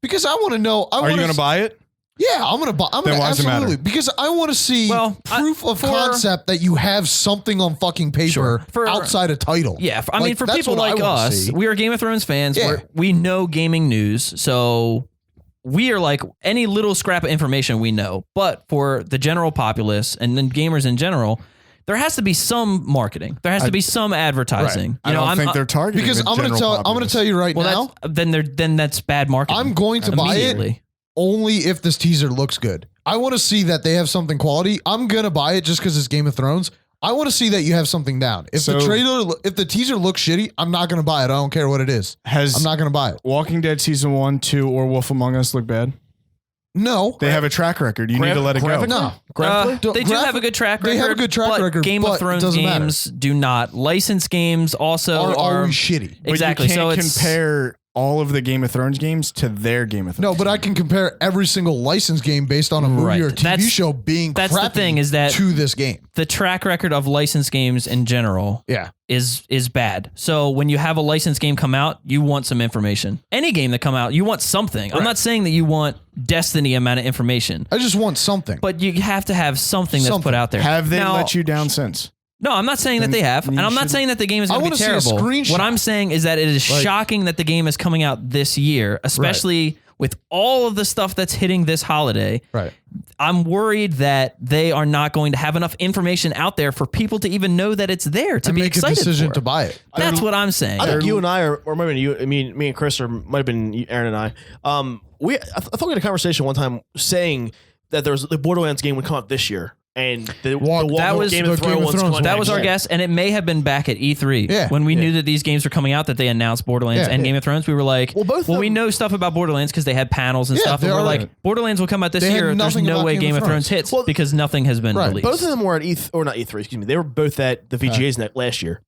Because I want to know. Are you going to buy it? Yeah, I'm gonna buy. I'm Then gonna why does it matter? absolutely because I want to see Well, proof of concept that you have something on fucking paper Sure. For- outside a title. Yeah, I mean, for that's people what I like wanna us, see. we are Game of Thrones fans. Yeah. We know gaming news, so we are like any little scrap of information we know. But for the general populace and then gamers in general, there has to be some marketing. There has to be some advertising. I don't think they're targeting because the I'm gonna general tell. I'm gonna populace. tell you right well, now. then that's bad marketing. I'm going to buy it immediately. only if this teaser looks good. I want to see that they have something quality. I'm gonna buy it just because it's Game of Thrones. I want to see that you have something down. If the So- trailer, if the teaser looks shitty, I'm not gonna buy it. I don't care what it is. Has I'm not gonna buy it. Walking Dead season 1, 2, or Wolf Among Us look bad? No, They have a track record. You need to let it go. no. They do have a good track record. They have a good track but record, Game but of it Thrones doesn't matter. games do not. Licensed games also Are are always shitty. But exactly. you So can't it's compare all of the Game of Thrones games to their Game of Thrones. No, but I can compare every single licensed game based on a movie Right. or TV That's- show being that's the crappy thing is that- to this game. the track record of licensed games in general Yeah. is bad. So when you have a licensed game come out, you want some information. Any game that come out, you want something. I'm not saying that you want Destiny amount of information, I just want something. but you have to have something that's put out there. Have they Now- let you down since? No, I'm not saying that they have, and you I'm not should- saying that the game is I going to wanna be see a terrible. screenshot. What I'm saying is that it is Like- shocking that the game is coming out this year, especially with all of the stuff that's hitting this holiday. right. I'm worried that they are not going to have enough information out there for people to even know that it's there to And be make a excited decision for. to buy it. That's what I'm saying. I think you and I, or maybe you, me and Chris, or might have been Aaron and I. I thought we had a conversation one time saying that the Borderlands game would come out this year, and that was Game of Thrones. That was our guess, and it may have been back at E3 Yeah. when we knew that these games were coming out, that they announced Borderlands and Game of Thrones. We were like, well, we know stuff about Borderlands because they had panels and stuff, and we're like, Borderlands will come out this They had year. There's nothing no about way Game Game of of Thrones Thrones. hits because nothing has been released. Both of them were at not E3. Excuse me. They were both at the VGA's net last year.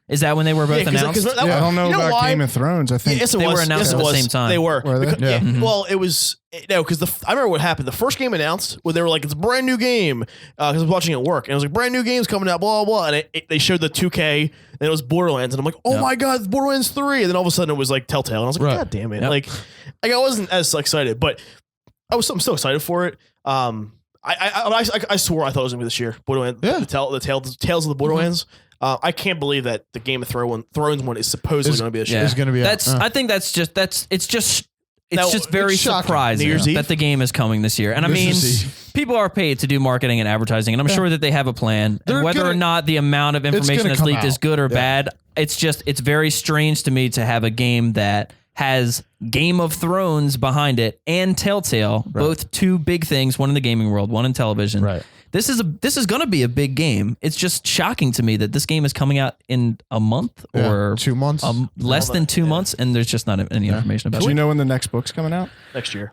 Is that when they were both announced? I don't know about why? Game of Thrones. I think they were announced at the same time. They were. Were they? Because, well, it was because I remember what happened. The first game announced where they were like, "It's a brand new game," because I was watching it at work, and it was like, "Brand new game's coming out," blah blah, and they showed the 2K, and it was Borderlands, and I'm like, "Oh my god, it's Borderlands 3!" And then all of a sudden it was like Telltale, and I was like, "God damn it!" Like I wasn't as excited, but I'm still excited for it. I swore I thought it was gonna be this year. Borderlands, the Tales of the Borderlands. I can't believe that the Game of Thrones one is supposedly going to be this year. It's going to be. I think it's just very surprising that the game is coming this year. And I mean, people are paid to do marketing and advertising, and I'm sure that they have a plan. And whether or not the amount of information that's leaked is good or bad, it's very strange to me to have a game that has Game of Thrones behind it and Telltale, both two big things, one in the gaming world, one in television. Right. This is going to be a big game. It's just shocking to me that this game is coming out in a month or 2 months, less than 2 months, and there's just not any information about it. Do you know when the next book's coming out? Next year.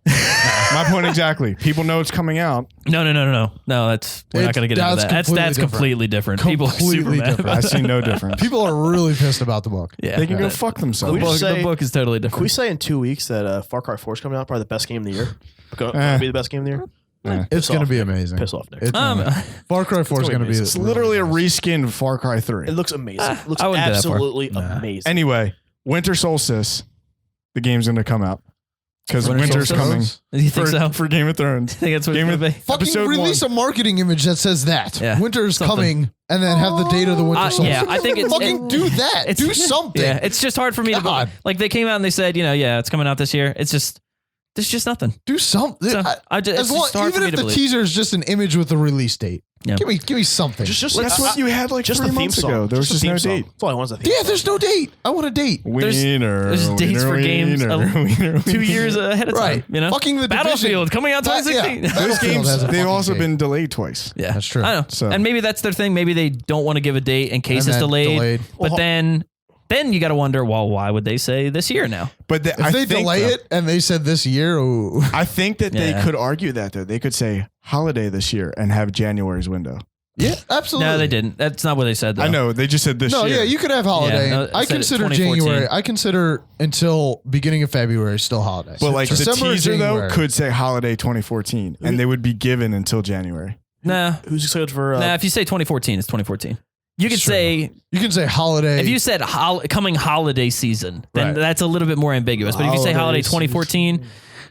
My point exactly. People know it's coming out. No. We're not going to get into that. That's completely different. People are super mad different. about I that. see no difference. People are really pissed about the book. Yeah, They can go fuck themselves. The book is totally different. Can we say in 2 weeks that Far Cry 4 is coming out? Probably the best game of the year. Going to be the best game of the year. It's going to be amazing. Piss off, Nick. Far Cry 4 is going to be. It's literally a reskin of Far Cry 3. It looks amazing. It looks I wouldn't go that far. absolutely amazing. Anyway, Winter Solstice, the game's going to come out. Because winter's coming You think so? for Game of Thrones. I think that's what it's going to be. Fucking Episode release a marketing image that says that winter is coming, and then have the date of the winter solstice. Yeah, I think it's fucking do that. Do something. Yeah, it's just hard for me to like. They came out and they said, it's coming out this year. It's just there's just nothing. Do something. So, Even if the teaser is just an image with a release date. Yeah. Give me something. That's what you had like just 3 the theme months song. ago. There was just no date. That's all I want. Is the theme song. There's no date. I want a date. There's dates for games 2 years ahead of time. Right. You know, Fucking the Battlefield coming out 2016. Yeah. Those games, has a they've fucking also date. been delayed twice. Yeah, that's true. I know. So- And maybe that's their thing. Maybe they don't want to give a date in case And it's then delayed. Well, But then you got to wonder, well, why would they say this year now? But if they delay it and they said this year, I think that they Yeah. could argue that though. They could say holiday this year and have January's window. yeah, absolutely. No, they didn't. That's not what they said, though. I know. They just said this No, year. yeah, you could have holiday. Yeah, no, it I said consider 2014. January. I consider until beginning of February still holidays. But like December the or teaser January. though could say holiday 2014 and they would be given until January. Nah. Who's excited for? Nah, if you say 2014, it's 2014. You could say, You can say holiday. if you said coming holiday season, then Right. that's a little bit more ambiguous. But if you say holiday Holiday 2014,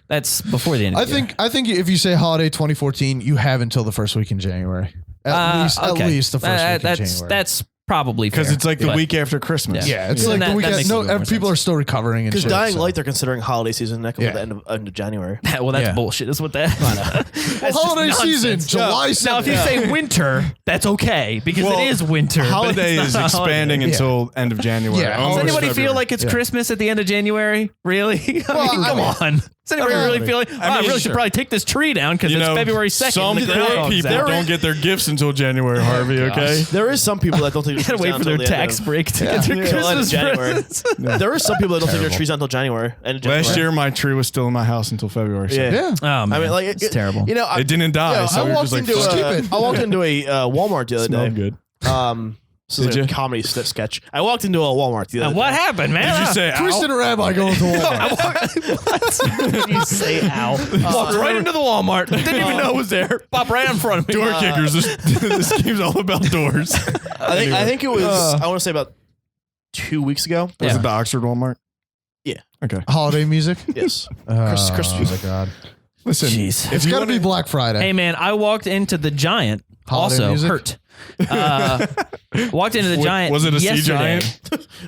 that's before the end of the year. I think if you say holiday 2014, you have until the first week in January. At least the first week in January. That's probably Because fair. it's like the But- week after Christmas. Yeah, it's Yeah. like That- the that makes weekend. a No, little more people sense. are still recovering and Because shit. Dying so. Light, they're considering holiday season next Yeah. at the end of January. well, that's Yeah. bullshit. Is what that. Holiday season, July 7th. Now, if you say winter, that's okay because Well, it is winter. but Holiday it's is not a holiday. expanding until end of January. Yeah. Does almost anybody feel February. like it's Christmas at the end of January? Really? I mean, I come mean- on. Does anybody really feel like, I mean, really should probably take this tree down because You it's know, February 2nd. Some and the poor groundhog's people out. don't get their gifts until January, Harvey, okay? There is some people that don't take their Gotta trees wait down for their until the end tax of- break to get their Till end of Christmas January. presents. There is some people that don't take their trees down until January. End of January. Last year, my tree was still in my house until February. So. Yeah. Yeah. Oh, man. I mean, like it's terrible. You know, It didn't die, so I we were walked just like, into fuck it. I walked into a Walmart the other Smelled day. good. This is Did a you? comedy sketch. I walked into a Walmart the other day. What happened, man? Did you say Twisted ow? Rabbi going to Walmart. What did you say, ow? Walked right into the Walmart. Didn't even know it was there. Pop right in front of me. Door kickers. This game's all about doors. I think it was, I want to say about 2 weeks ago. Was Yeah. it the Oxford Walmart? Yeah. Okay. Holiday music. Yes. Christmas music. music. God. Listen, Jeez. It's got to be Black Friday. Hey, man, I walked into the Giant. Holiday Also music? hurt. Walked into the Giant. Was it a sea yesterday. giant?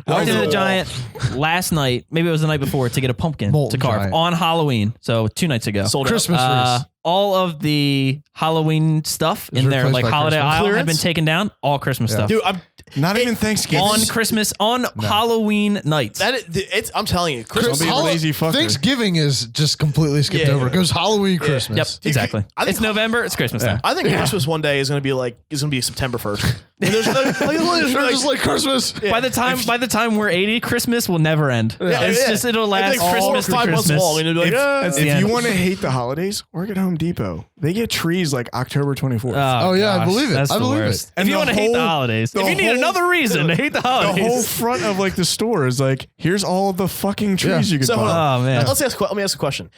Walked into the Giant last night. Maybe it was the night before to get a pumpkin Molten to carve giant. on Halloween. So 2 nights ago. Sold out. Christmas trees. All of the Halloween stuff Is in their replaced like by holiday Christmas. aisle had Clearance? been taken down. All Christmas stuff. Dude, I'm Not even Thanksgiving. On Christmas, on Halloween nights. it's. I'm telling you, Christmas. Don't be a lazy fucker. Thanksgiving is just completely skipped Yeah. over. It goes Halloween, Christmas. Yep, exactly. I think- It's November. It's Christmas time. I think Christmas one day is going to be like September 1st. There's They're just like Christmas. By the time we're 80, Christmas will never end. It'll last like Christmas to 5 months Christmas. long, and it'll be like, That's the If end. you want to hate the holidays, work at Home Depot. They get trees like October 24th. Oh, yeah, I believe it. That's I the believe worst. it. If And you the want to hate the whole- holidays, the if you need whole- another reason to hate the The holidays. whole front of like the store is like, here's all of the fucking trees you could So, buy. Oh man. let me ask a question.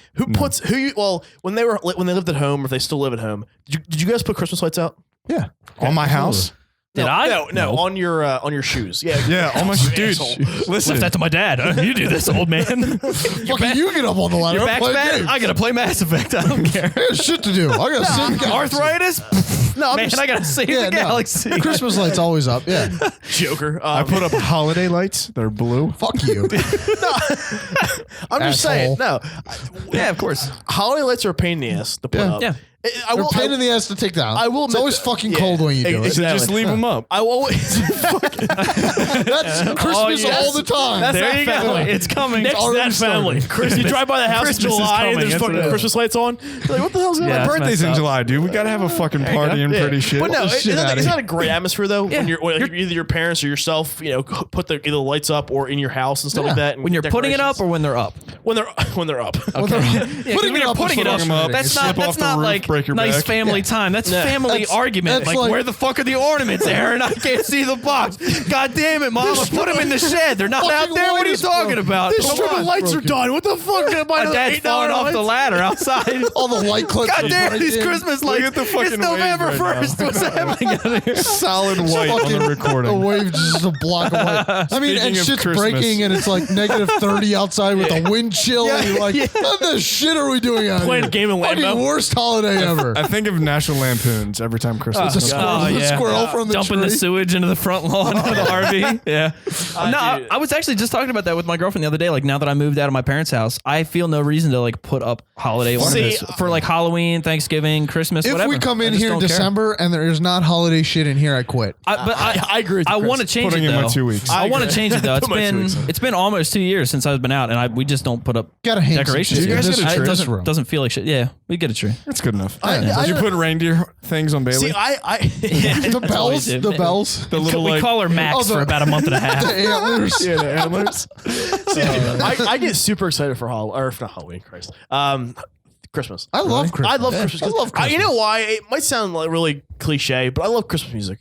When they lived at home, or if they still live at home, did you guys put Christmas lights out? Yeah. On my house. Did I? No, on your shoes. Yeah. Yeah, on my dude. Left Listen, that to my dad. You do this, old man. Fucking you get up on the ladder. Your and back's play bad. games. I gotta play Mass Effect. I don't care. I got shit to do. I got to sit in the galaxy. Arthritis? No, I'm Man, just I gotta save Yeah, the no. galaxy. Christmas lights always up. Yeah. Joker. I put up holiday lights. They're blue. Fuck you. I'm just Asshole. saying. No, Yeah, of course. holiday lights are a pain in the ass to put Yeah. up. Yeah. I They're will. a pain in the ass to take down. I will It's admit always that- fucking yeah, cold when you do it. So just leave them up. I will always. That's Christmas yes. all the time. That's There that you go. family. It's coming. Next to already that family. You drive by the house Christmas in is July and coming. there's That's fucking what it is. Christmas lights on. You're like, what the hell's going Yeah, on? that's Birthday's messed in up. July, dude. We gotta have a fucking party and pretty shit. But no, the shit outta it's here. not a great atmosphere though. Yeah. When either your parents or yourself, put the either lights up or in your house and stuff like that. and When you're putting it up decorations. or when they're up? when they're up. Putting it up putting it up. is frustrating. That's Slip not off the not roof, like break your nice back. family time. That's family argument. that's Like, like- where the fuck are the ornaments, Aaron? I can't see the box. God damn it, Mama. Put them in the shed. They're not out fucking there. What light are you is talking broken. about? This Come strip on. of lights are broken. done. What the fuck? Can I buy My another dad's falling $8 off the lights? ladder outside. All the light clips. God are damn, right these in. Christmas Look lights. at the fucking It's November wave right 1st. What's happening out here? Solid white on the The recording. wave just a block of light. I mean, Speaking and of shit's Christmas. breaking, and it's like negative 30 outside with a wind chill. And you're like, what the shit are we doing out Playing here? a game in Fucking Lambo. worst holiday ever. I think of National Lampoons every time Christmas The comes. squirrel, the squirrel from the Dumping tree. the sewage into the front lawn of the RV. Yeah. dude. I was actually just talking about that with my girlfriend the other day. Like, now that I moved out of my parents' house, I feel no reason to like put up holiday ornaments for like Halloween, Thanksgiving, Christmas, If whatever. we come I in just here in don't care. December and there is not holiday shit in here, I quit. I agree with you, I Chris. want to change Putting it in though. my 2 weeks. I want to agree. change it though. Put my 2 weeks in. It's been almost 2 years since I've been out, and we just don't put up Gotta hang some decorations. shit You guys in get a this tree? this It room. doesn't feel like shit. Yeah, we get a tree. That's good enough. I- Did you put reindeer things on Bailey? See, I The bells, do. the bells, the little We like call her Max Oh, the- for about a month and a half. the antlers. the antlers. I get super excited for not Halloween, Christ. Christmas. I love Christmas. I love Christmas. I love Christmas. You know why? It might sound like really cliche, but I love Christmas music.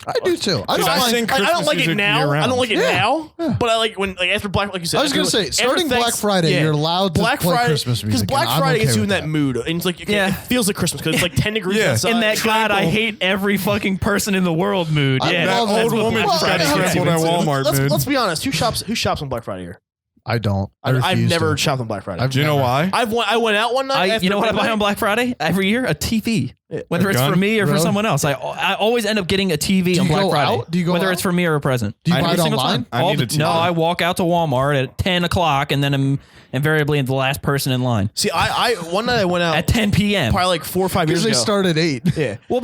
I do too. I Dude, don't I mind. think I don't Christmas like it music now. year-round. I don't like it Yeah. now. Yeah. But I like when after Black, like you said. I was gonna say, starting Black Friday, you're allowed to Black play Friday, Christmas music, because Black and I'm Friday okay gets you with in that mood, and it's like it Yeah. feels like Christmas because it's like 10 degrees Yeah. outside. In that God, I Tranquil. hate every fucking person in the world mood. I Yeah, love That That's old what woman Black just got Friday is. trampled at Walmart, dude. Let's be honest. Who shops on Black Friday here? I don't. I I've refuse never to. shopped on Black Friday. I've Do you know never. why? I went out one night. You know what I buy midnight. on Black Friday every year? A TV. Whether A it's gun? for me or for Really? someone else, I always end up getting a TV Do on you Black go Friday. out? Do you go whether out? it's for me or a present? Do you Every buy it single online? time. I need a TV. No, I walk out to Walmart at 10 o'clock and then I'm invariably the last person in line See, I one night I went out at 10 p.m. probably like 4 or 5 years Usually ago. start at 8. Yeah. Well,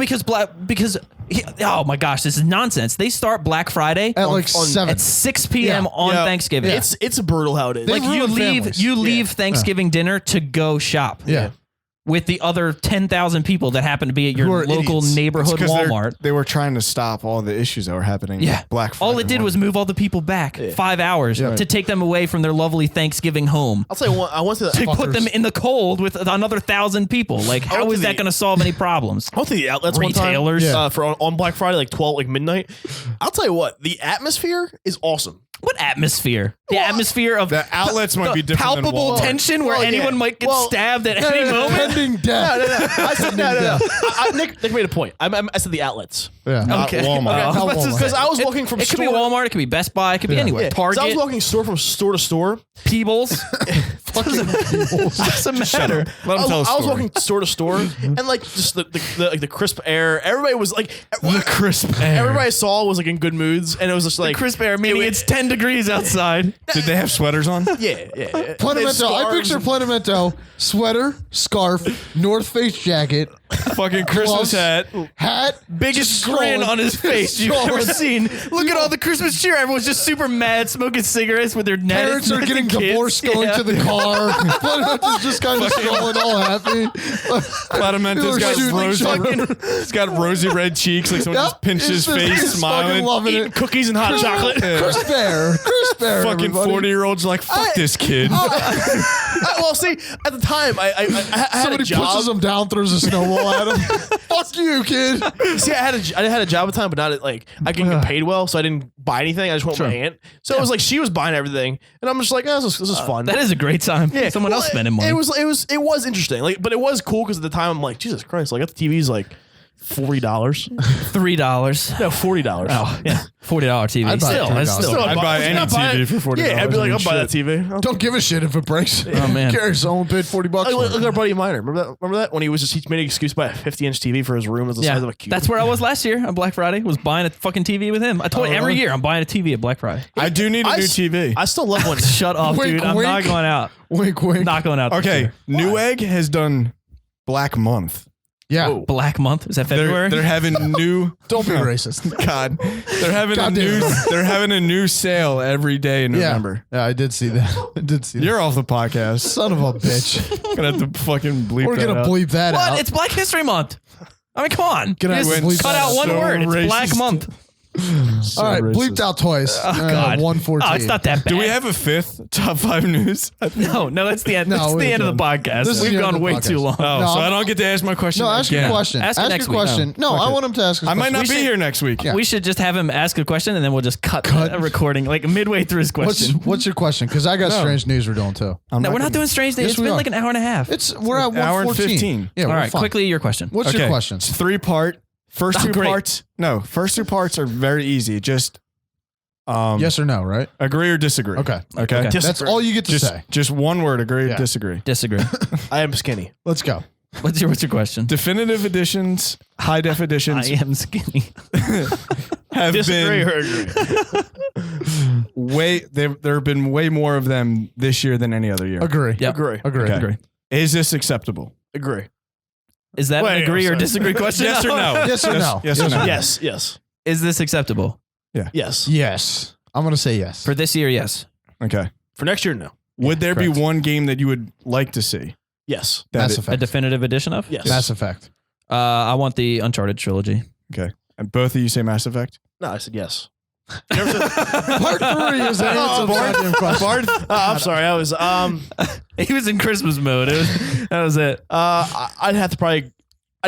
oh my gosh, this is nonsense. They start Black Friday At like 7. at 6 p.m. Yeah. on Yeah. Thanksgiving. It's brutal how it is. They Like you ruin leave families. Thanksgiving dinner to go shop. Yeah. With the other 10,000 people that happen to be at Who your are local idiots. neighborhood Walmart. They were trying to stop all the issues that were happening. Yeah. Black Friday. All it did was move all the people back 5 hours to take them away from their lovely Thanksgiving home. I'll tell you what. I went to To the put them in the cold with another 1,000 people. Like, how went is to that the- going to solve any problems? I went to the outlets one time. Retailers. For on Black Friday, like 12, like midnight. I'll tell you what. The atmosphere is awesome. What atmosphere? The atmosphere of The outlets might be different than palpable Walmart. tension where Well, yeah. anyone might get Well, stabbed at any moment. Pending death. No. I said no. Nick made a point. I said the outlets. Yeah. Not Walmart. Oh, Not Walmart. Because I was walking from It could be store. Walmart. It could be Best Buy. It could be anywhere. Yeah. 'Cause I was Target, walking store from store to store. Peebles. Doesn't matter. Let him tell a I was story. walking store to store, and like just the crisp air. Everybody was like, The crisp air. everybody I saw was like in good moods, and it was just like Crisp air, meaning it's 10 degrees outside. Did they have sweaters on? yeah. Planamento. I picture Planamento, sweater, scarf, North Face jacket, Fucking Christmas hat. hat, Biggest just grin scrolling. on his face you've ever Scrolling. seen. Look at all the Christmas cheer. Everyone's just super mad, smoking cigarettes with their Parents are getting divorced, going to the car. Planamento's just kind of scrolling, all happy. Planamento's got Shooting rosy, fucking- he's got rosy red cheeks, like someone just pinched his It's just- face, he's fucking smiling. loving Eating it. cookies and hot chocolate. Crisp air, Fucking everybody. 40-year-olds like, fuck this kid. Well, see, at the time, I had Somebody a job. pushes him down, throws a snowball at him. Fuck you, kid. See, I had a job at the time, but not like I couldn't get paid well, so I didn't buy anything. I just went with my aunt. So it was like she was buying everything, and I'm just like, oh, this is fun. That is a great time. yeah, Someone well, else spending money. It was interesting, like, but it was cool because at the time I'm like, Jesus Christ, like, the TV's like $40. $3. No, $40. Oh, yeah. $40 TV. I'd buy Still, $3. that's still. I'd buy any TV for $40. Yeah, I'd be like, I'll buy that Shit. TV. Don't give a shit if it breaks. Oh, man. Cares? Someone paid $40 Look, for look it. at our buddy Miner. Remember that when he made an excuse to buy a 50-inch TV for his room as the size of a cube. That's where I was last year on Black Friday. Was buying a fucking TV with him. I told you every really? year I'm buying a TV at Black Friday. I do need a I new s- TV. I still love when Shut up, Wink, dude. I'm wink. not going out. Wink, wink. Not going out. this Okay, year. Newegg has done Black Month. Yeah. Oh. Black month. Is that February? They're having new. Don't be racist. God, they're having God a damn new. it. They're having a new sale every day in Yeah. November. Yeah, I did see that. I did see that. You're off the podcast. Son of a bitch. Gonna have to fucking bleep We're that gonna out. bleep that What? out. It's Black History Month. I mean, come on. Gonna Just bleep cut that out out. one So word. It's Black racist. Month. All right, bleeped out twice. Oh, God. 114. Oh, it's not that bad. Do we have a fifth top 5 news? No, that's the end. No, That's we're the end of the done. podcast. This is We've the end gone of the way podcast. too long. Oh, No, so I'm- I don't get to ask my question. No, ask your again. question. Ask Ask it your next week. question. No, I want him to ask his I might question. not be should- here next week. Yeah. We should just have him ask a question and then we'll just cut a recording like midway through his question. What's your question? Because I got No. strange news we're doing too. No, we're not doing strange things. Yes, It's we been are. like an hour and a half. We're at An hour and 114. 15. Yeah, All we're right, fine. quickly your question. What's your question? It's 3-part. First Oh, two great. parts. No, first two parts are very easy. Just Yes or no, right? agree or disagree. Okay. Okay. Okay. That's all you get to Just say. just one word. Agree Yeah. or disagree. Disagree. I am skinny. Let's go. What's your question? Definitive editions, high def editions I am skinny. have Disagree been or agree? there have been way more of them this year than any other year. Agree. Yep. Agree. Agree. Okay. Agree. Is this acceptable? Agree. Is that Wait, an agree I'm or sorry. disagree question? Yes or no? Yes or no? Yes or no? Yes. Yes. Is this acceptable? Yes. Yes. I'm gonna say yes. For this year, yes. Okay. For next year, no. Would there correct. be one game that you would like to see? Yes. That Mass it- A Effect. definitive edition of? Yes. Mass Effect. I want the Uncharted trilogy. Okay. And both of you say Mass Effect? No, I said yes. Part 3 is the answer to the goddamn question. I'm sorry. I was He was in Christmas mode. That was it. I'd have to probably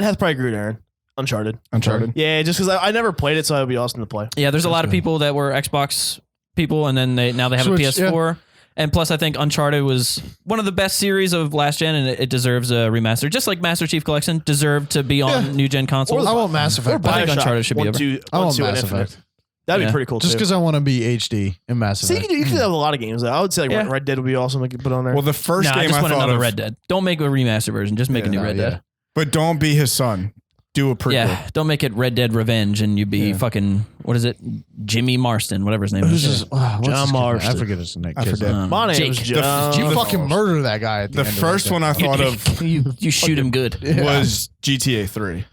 agree with Aaron. Uncharted. Uncharted. Yeah, just because I never played it, so it would be awesome to play. Yeah, there's a lot of good. people that were Xbox people, and then now they have Switch, a PS4. And plus, I think Uncharted was one of the best series of last gen, and it deserves a remaster. Just like Master Chief Collection deserved to be on Yeah. new gen consoles. I want Mass Effect. I think Bioshock, Uncharted should be 1, over. 2, I 1, want 2, and Mass Infinite. Effect. That'd Yeah. be pretty cool Just too. because I want to be HD in Mass So Effect. you could have a lot of games. I would say like Yeah. Red Dead would be awesome to put on there. Well, the first No, I game just I want thought another of, Red Dead. Don't make a remaster version. Just make a new Red Dead. but don't be his son. Do a prequel. Yeah, don't make it Red Dead Revenge and you be fucking, what is it? Jimmy Marston, whatever his name Who's is. this? What's John his kid? Marston. I forget his name. I kid's forget. name. My name Jake. is John. You fucking murder that guy at the, The end first of one I thought of you shoot him good. Yeah. was GTA 3.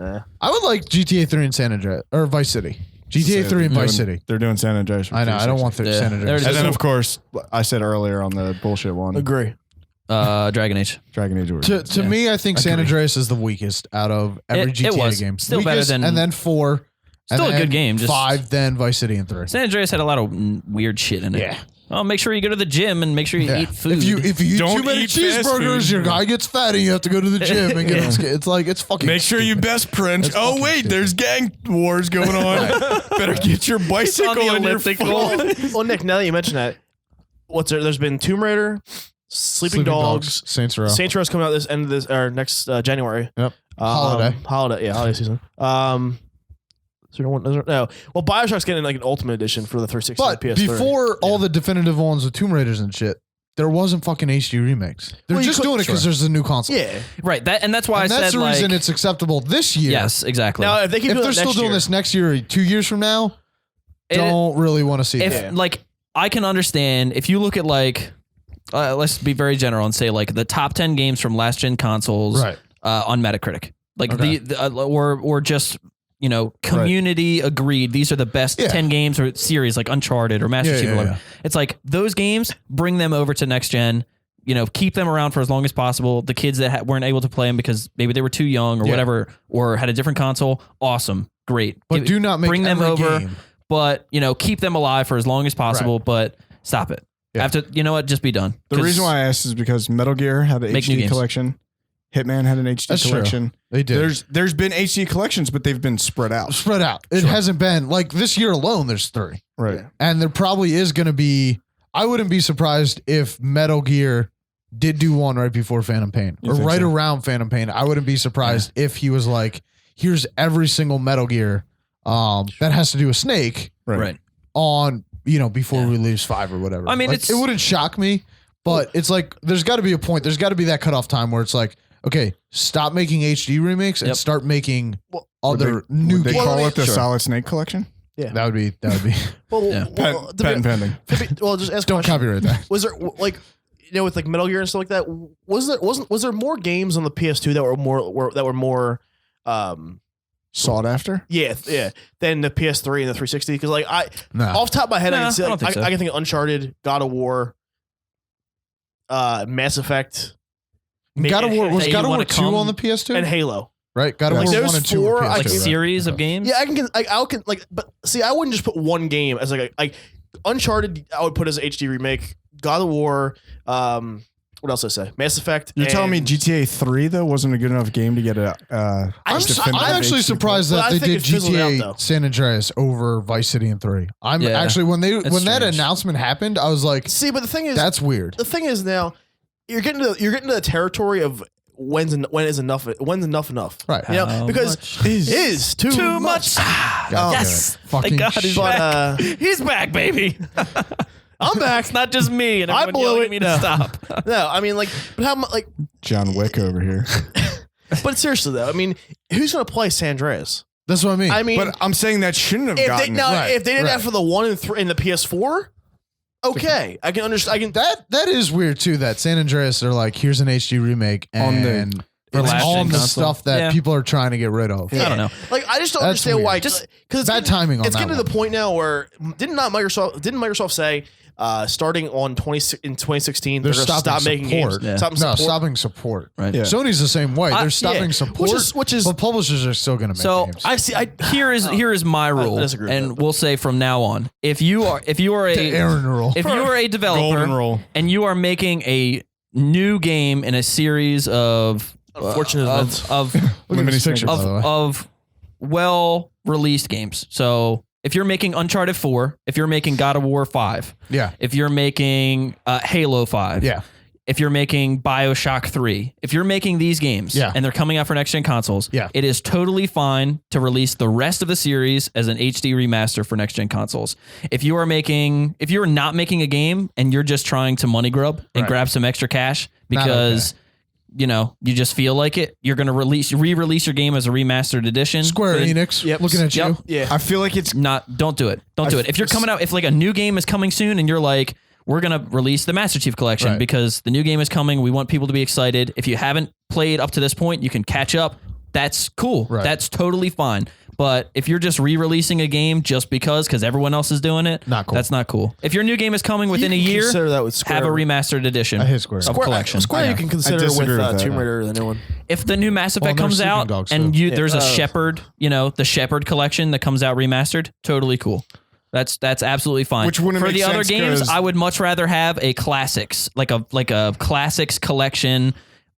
I would like GTA 3 and San Andreas or Vice City. GTA 3 and Vice City. They're doing San Andreas. for I know. I don't 360. want Yeah. San Andreas. There it And then, is. of course, I said earlier on the bullshit one, Agree. Dragon Age. Dragon Age Origins. To me, I think San Andreas is the weakest out of every It GTA was. game. Still better Weakest, than- and then 4. Still and a good then game, just- 5, then Vice City and 3. San Andreas had a lot of weird shit in it. Yeah. Oh, make sure you go to the gym and make sure you Yeah. eat food. If you eat Don't too many eat fast cheeseburgers, food. your guy gets fat and you have to go to the gym and get it's like it's fucking. Make sure you best print. Oh, fucking wait, stupid. there's gang wars going on. Better get your bicycle the and your elliptical. phone. Well, Nick, now that you mention that, there's been Tomb Raider, Sleeping Dogs, Saints Row. Saints Row's coming out this end of this or next January. Yep. Holiday. Holiday season. Is there one? No. Well, Bioshock's getting like an Ultimate Edition for the 360 But and PS3. before all the definitive ones with Tomb Raiders and shit, there wasn't fucking HD remakes. They're just doing it because there's a new console. Yeah. Right. That's why And I that's said the reason like, it's acceptable this year. yes, exactly. Now, if they keep If doing they're it still next doing year, this next year or 2 years from now, It- don't really want to see if that. like I can understand if you look at like let's be very general and say like the top 10 games from last gen consoles Right. on Metacritic, like Okay. or just community agreed these are the best 10 games or series like Uncharted or Master Chief or whatever. It's like those games, bring them over to next gen. Keep them around for as long as possible. The kids that weren't able to play them because maybe they were too young or whatever, or had a different console, awesome, great. But do not make bring them every over. game. But keep them alive for as long as possible. But stop it. Yeah. After just be done. The reason why I asked is because Metal Gear had an Make new HD games. collection. Hitman had an HD That's true. collection. They did. There's been HD collections, but they've been spread out. Spread out. It hasn't been like this year alone. There's 3, Right. and there probably is going to be. I wouldn't be surprised if Metal Gear did do one right before Phantom Pain You or think right so? around Phantom Pain. I wouldn't be surprised if he was like, "Here's every single Metal Gear that has to do with Snake right. on before we release 5 or whatever." I mean, Like, it wouldn't shock me, but it's like there's got to be a point. There's got to be that cutoff time where it's like, okay, stop making HD remakes and start making other new Would they games. call it the Sure. Solid Snake collection? That would be. well, Patent pending. well, just ask. Don't copyright that. Was there like, with like Metal Gear and stuff like that? Was there more games on the PS2 that were more Sought after? than the PS3 and the 360? Because like No. off the top of my head, I Nah, can see I like, don't think so. I can think of Uncharted, God of War, Mass Effect, God of War was Hey, God you of War wanna 2 come- on the PS2, and Halo. right? God of Like, War those 1 and 2 were four, PS2, I Like can- right? series of games. Yeah, I can but see, I wouldn't just put one game as like Uncharted. I would put as an HD remake. God of War. What else did I say? Mass Effect. You're telling me and- GTA 3 though wasn't a good enough game to get a I'm definitive actually HD surprised But that I they think did it fizzled out, GTA though. San Andreas over Vice City and 3. I'm Yeah, actually when that strange. announcement happened, I was like, See, but the thing is, that's weird. the thing is now you're getting to the territory of when is enough enough. Right. You know, How because much is too much. God yes. damn it. Fucking Thank God he's shit. back. But He's back, baby. I'm back. It's not just me and I everyone blew yelling it. at me to No. stop. No, I mean but how much John Wick over here. but seriously though, I mean, who's gonna play San Andreas? That's what I mean. I mean, But I'm saying that shouldn't have if they gotten it. now Right, if they did that right. for the 1 and 3 in the PS4, okay, I can understand. I can that is weird too. That San Andreas are like, here's an HD remake, On the- and For it's last on gen the console. stuff that Yeah. people are trying to get rid of. I don't know. Like I just don't That's understand weird. why. Just Because bad timing on It's that getting to the one. point now where didn't Microsoft say starting on 2016 They're they're going to stop stopping making support. games. Yeah. Stopping No, support. stopping support. Right. Yeah. Sony's the same way. They're yeah. stopping support, Which is but publishers are still going to make So games. I see. here is my rule, disagree with and that. we'll say from now on, if you are The a Aaron rule. if you are a Golden developer rule. and you are making a new game in a series of Unfortunate events. of Look at Limited this picture, by the way. of well released games. So if you're making Uncharted 4, if you're making God of War 5, Yeah. if you're making Halo 5, Yeah. if you're making BioShock 3, if you're making these games Yeah. and they're coming out for next gen consoles, Yeah. it is totally fine to release the rest of the series as an HD remaster for next gen consoles. If you are not making a game and you're just trying to money grub and Right. grab some extra cash Not because you just feel like it, you're going to re-release your game as a remastered edition. Square for the- Enix, Yep. looking at Yep. you. yeah. I feel like it's Don't do it. Don't do it. If you're coming out, if like a new game is coming soon and you're like, we're going to release the Master Chief Collection Right. because the new game is coming. We want people to be excited. If you haven't played up to this point, you can catch up. That's cool. Right. That's totally fine. But if you're just re-releasing a game just because everyone else is doing it, Not cool. That's not cool. If your new game is coming within a You can year, consider that with Square. have a remastered edition I hate Square. of Square- collection. Square you can consider with disagree with that. Tomb Raider, the new one. If the new Mass Effect and there's comes Sleeping out Dogs, and too. there's a Yeah. Shepherd, the Shepherd collection that comes out remastered, totally cool. That's absolutely fine. Which wouldn't For make the other sense games, 'cause- I would much rather have a classics, like a classics collection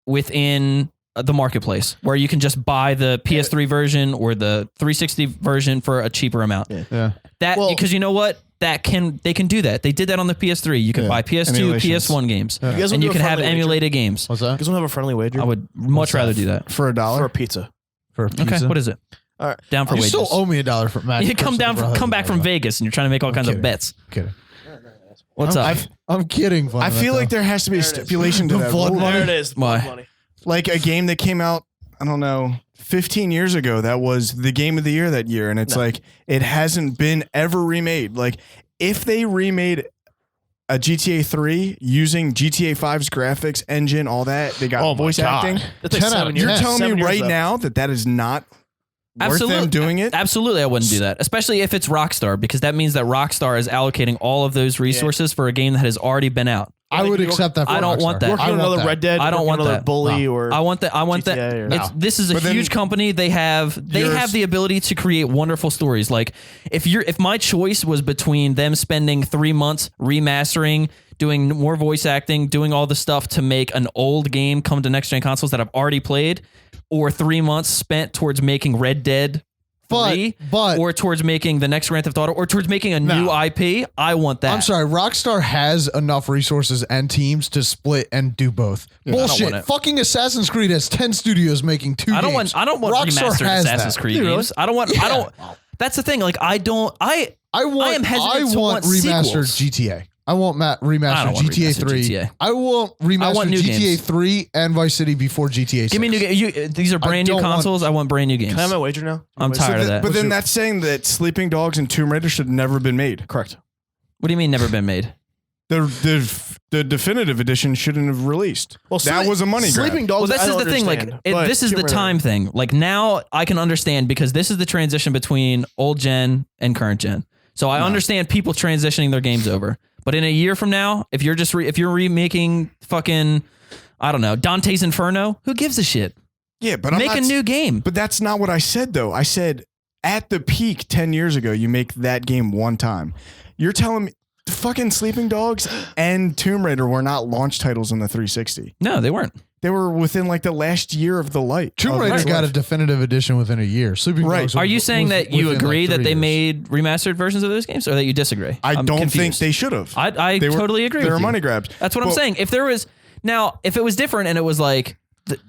within the marketplace where you can just buy the PS3 version or the 360 version for a cheaper amount. Yeah. That Well- because you know what? They can do that. They did that on the PS3. You can Yeah. buy PS2, Emulations. PS1 games, You guys and wanna you do a can have friendly wager? emulated games. What's that? You guys want to have a friendly wager? I would much rather do that. for $1. for a pizza. For a pizza? Okay, what is it? All right. Down for You wages. still owe me $1 for Matt. You come back from Vegas and you're trying to make all kinds of kidding. bets. Kidding. What's up? I'm kidding. I feel like there has to be a stipulation to that blood rule. money. There it is. Why? Blood money. Like a game that came out, I don't know, 15 years ago that was the game of the year that year, and it's like it hasn't been ever remade. Like if they remade a GTA 3 using GTA 5's graphics engine, all that, they got voice acting. That takes 10 out 7 of years. You're telling 7 me years, right though. now that is not worth Absolutely. them doing it? Absolutely, I wouldn't do that, especially if it's Rockstar, because that means that Rockstar is allocating all of those resources for a game that has already been out. I would accept that. For I don't want Rockstar. that. Working I on want another that. Red Dead. I don't working want on another that. Bully or. I want that. GTA or- This is a But then- huge company. They have the ability to create wonderful stories. Like if my choice was between them spending 3 months remastering, doing more voice acting, doing all the stuff to make an old game come to next gen consoles that I've already played, or 3 months spent towards making Red Dead 3, but or towards making the next Grand Theft Auto, or towards making a new IP, I want that. I'm sorry, Rockstar has enough resources and teams to split and do both. I don't Bullshit. want it. Fucking Assassin's Creed has 10 studios making 2 I don't games. want Rockstar remastered has Assassin's that. Creed games. I don't want. That's the thing. Like I am hesitant to want remastered sequels. GTA. I want I remastered don't want GTA remastered 3. GTA. I want remastered new GTA games. 3 and Vice City before GTA 6. Give me new games. These are brand new don't want- consoles. I want brand new games. Can I have my wager now? I'm tired of that. But then that's saying that Sleeping Dogs and Tomb Raider should have never been made. Correct. What do you mean never been made? The definitive edition shouldn't have released. That was a money grab. Sleeping Well, Dogs. this I is don't the thing. Like understand, but this is the Tomb Raider- time thing. Like now I can understand because this is the transition between old gen and current gen. So I understand people transitioning their games over. But in a year from now, if you're just if you're remaking fucking, I don't know, Dante's Inferno, who gives a shit? Yeah, but Make a new game. But that's not what I said, though. I said at the peak 10 years ago, you make that game one time. You're telling me fucking Sleeping Dogs and Tomb Raider were not launch titles on the 360. No, they weren't. They were within like the last year of the light. Tomb of Raider its got a life. definitive edition within a year. Sleeping Right. Dogs Are you was- saying was that you within, agree like, that 3 they years. made remastered versions of those games, or that you disagree? I I'm don't think confused. they should have. I They were- totally agree. They with were you. money grabs. That's what I'm Well, saying. If there was now, if it was different and it was like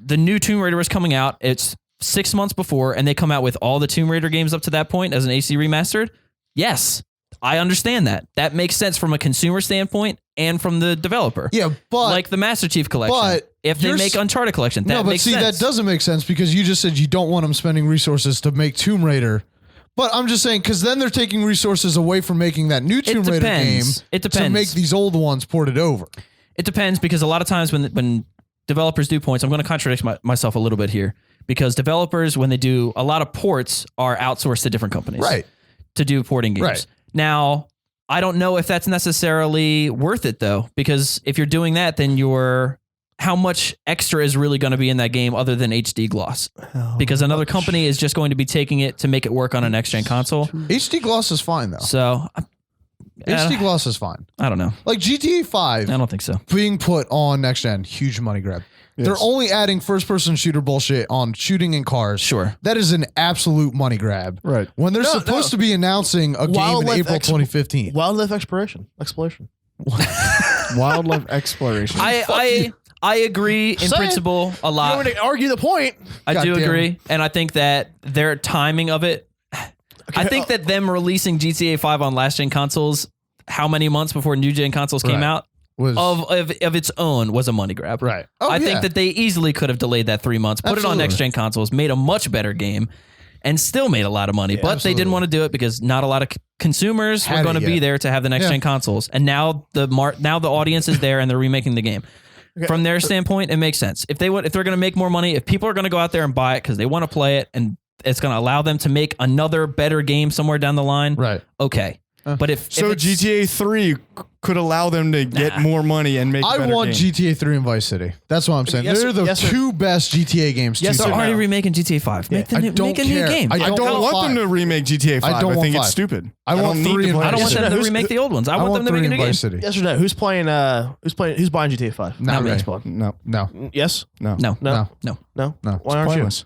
the new Tomb Raider was coming out, it's 6 months before, and they come out with all the Tomb Raider games up to that point as an AC remastered. Yes, I understand that. That makes sense from a consumer standpoint and from the developer. Yeah, but like the Master Chief Collection. but if they you're make s- Uncharted Collection, that no, but makes see, sense. that doesn't make sense because you just said you don't want them spending resources to make Tomb Raider. But I'm just saying because then they're taking resources away from making that new Tomb Raider game depends. It to depends. make these old ones ported over. It depends because a lot of times when developers do points, I'm going to contradict myself a little bit here because developers, when they do a lot of ports, are outsourced to different companies, Right. to do porting games. Right. Now, I don't know if that's necessarily worth it though, because if you're doing that, then how much extra is really going to be in that game other than HD gloss? Because another company is just going to be taking it to make it work on a next gen console. HD gloss is fine though. So HD gloss is fine. I don't know. Like GTA 5 I don't think so. being put on next gen, huge money grab. They're only adding first person shooter bullshit on shooting in cars. Sure. That is an absolute money grab. Right. When they're supposed to be announcing a game in Wildlife April 2015. Wildlife exploration. Wildlife exploration. I agree in Saying. principle a You lot. want me to argue the point? I do Goddamn. agree, and I think that their timing of it. I think that them releasing GTA 5 on last gen consoles, how many months before new gen consoles came Right. out, Was of its own was a money grab. right. Oh, I yeah. think that they easily could have delayed that 3 months, put it on Absolutely. next gen consoles, made a much better game, and still made a lot of money. But they didn't absolutely. want to do it because not a lot of consumers were Had going to it be yet. there to have the next Yeah. gen consoles. And now the audience is there and they're remaking the game. From their standpoint, it makes sense. If they're going to make more money, if people are going to go out there and buy it because they want to play it, and it's going to allow them to make another better game somewhere down the line, Right. okay. But if So it's- GTA 3 could allow them to get more money and make. I better want game. GTA 3 and Vice City. That's what I'm saying. Yes, They're the yes, sir. two best GTA games. Yes, to sir. they're do. already no. remaking GTA 5, make, I make don't a new care. game. I I don't want want them five. to remake GTA 5. I don't want think five. it's stupid. I want don't need 3 to and play I don't Vice want City. them to Who's- remake the old ones. I want them to 3 make a and new game. Vice City. Yes or no? Who's buying GTA 5? Not me. me. No, No. Yes? no, No, No. no. No? No. Why aren't Pointless.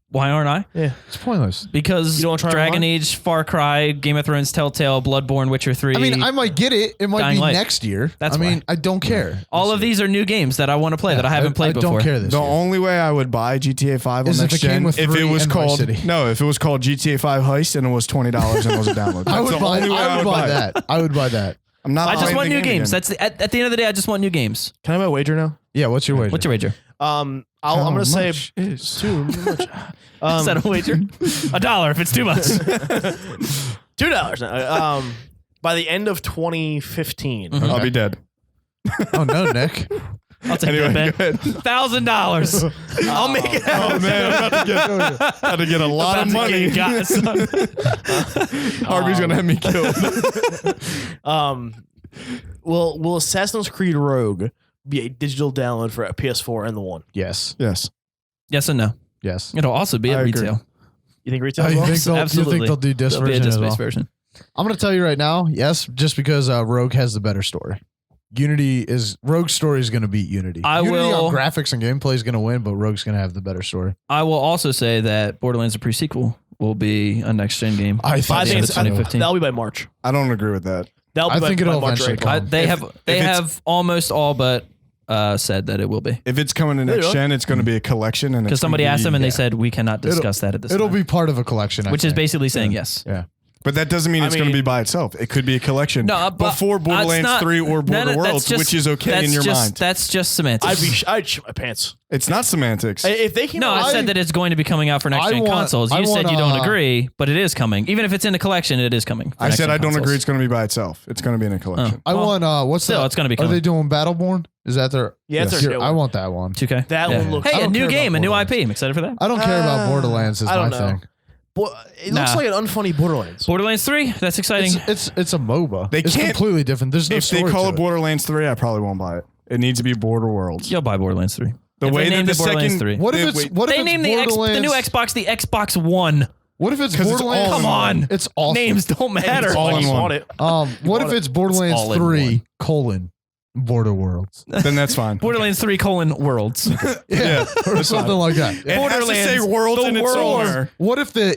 Why aren't I? you? Yeah. It's pointless. Because You don't wanna try Dragon online? Age, Far Cry, Game of Thrones, Telltale, Bloodborne, Witcher 3. I mean, I might get it. It might Dying be Light. next year. That's I mean, why. I don't care. all of these are new games that I want to play that I haven't played I before. don't care this The year. only way I would buy GTA 5 on Is if next it came gen with if it 3 was and Vice called City. if it was called GTA 5 Heist and it was $20 and it was a download. I That's would the buy. only way I would buy it. that. I would buy that. I'm not. I just playing want the new game games. again. That's at the end of the day. I just want new games. Can I have a wager now? Yeah, what's your wager? What's your wager? I'm How gonna say much is- too much. Is that a wager? $1 if it's too much. $2. By the end of 2015. I'll be dead. Oh no, Nick. I'll take Anyway, that go bet. ahead. $1,000. I'll make it happen. Oh man, I'm about to get a lot of money. Got, son. Harvey's gonna have me killed. Will Assassin's Creed Rogue be a digital download for a PS4 and the One? Yes. Yes. Yes and no. Yes. It'll also be at I agree. retail. You think retail? Oh, as you well? think they'll, you Absolutely. think they'll do disc It'll be a version as disc-based well? version. I'm going to tell you right now, yes, just because Rogue has the better story. Rogue's story is going to beat Unity. Unity on graphics and gameplay is going to win, but Rogue's going to have the better story. I will also say that Borderlands, a pre-sequel, will be a next-gen game. I think the end of it's 2015. that'll be by March. I don't agree with that. That'll be I by, think by it'll March eventually right? come. They If have it's- almost all but said that it will be. If it's coming to There you next go. gen, it's going to be a collection. And Because it's somebody gonna asked be- them and they said, we cannot discuss that at this It'll time. be part of a collection, I Which is think. basically saying yes. Yeah. But that doesn't mean it's going to mean- be by itself. It could be a collection. No, but before it's Borderlands not- 3 or Border that's Worlds, just- which is okay that's in your just- mind. That's just semantics. I'd shit my pants. It's not semantics. If they came No, out, I said that it's going to be coming out for next I gen want- consoles. I You said want, you don't agree, but it is coming. Even if it's in a collection, it is coming. for I said next-gen I don't consoles. agree it's going to be by itself. It's going to be in a collection. I Well, want, what's still, that? it's gonna be Are they coming. doing Battleborn? Is that their? Yeah, it's Here, their new I one. want that one. 2K. that Yeah. one looks. I Hey, a don't new care about game, a new Borderlands. IP. I'm excited for that. I don't care about Borderlands is I don't my know. thing. It looks Nah. like an unfunny Borderlands. Borderlands 3, that's exciting. It's a MOBA. They it's can't- completely different. There's no If they story call to it Borderlands 3, I probably won't buy it. It needs to be Border Worlds. You'll buy Borderlands 3. The If way they that named the it Borderlands second 3. What if it's wait, what if They it's named the Borderlands? new Xbox the Xbox One. What if it's 'Cause it's Borderlands? all in Come one. on. It's awesome. Names don't matter. It's all in I one. want it. What if it's Borderlands all in 3 one. colon Border Worlds? Then that's fine. Borderlands 3 : Worlds. Yeah, or something like that. It has to say Borderlands, Worlds the in its world. owner. What if the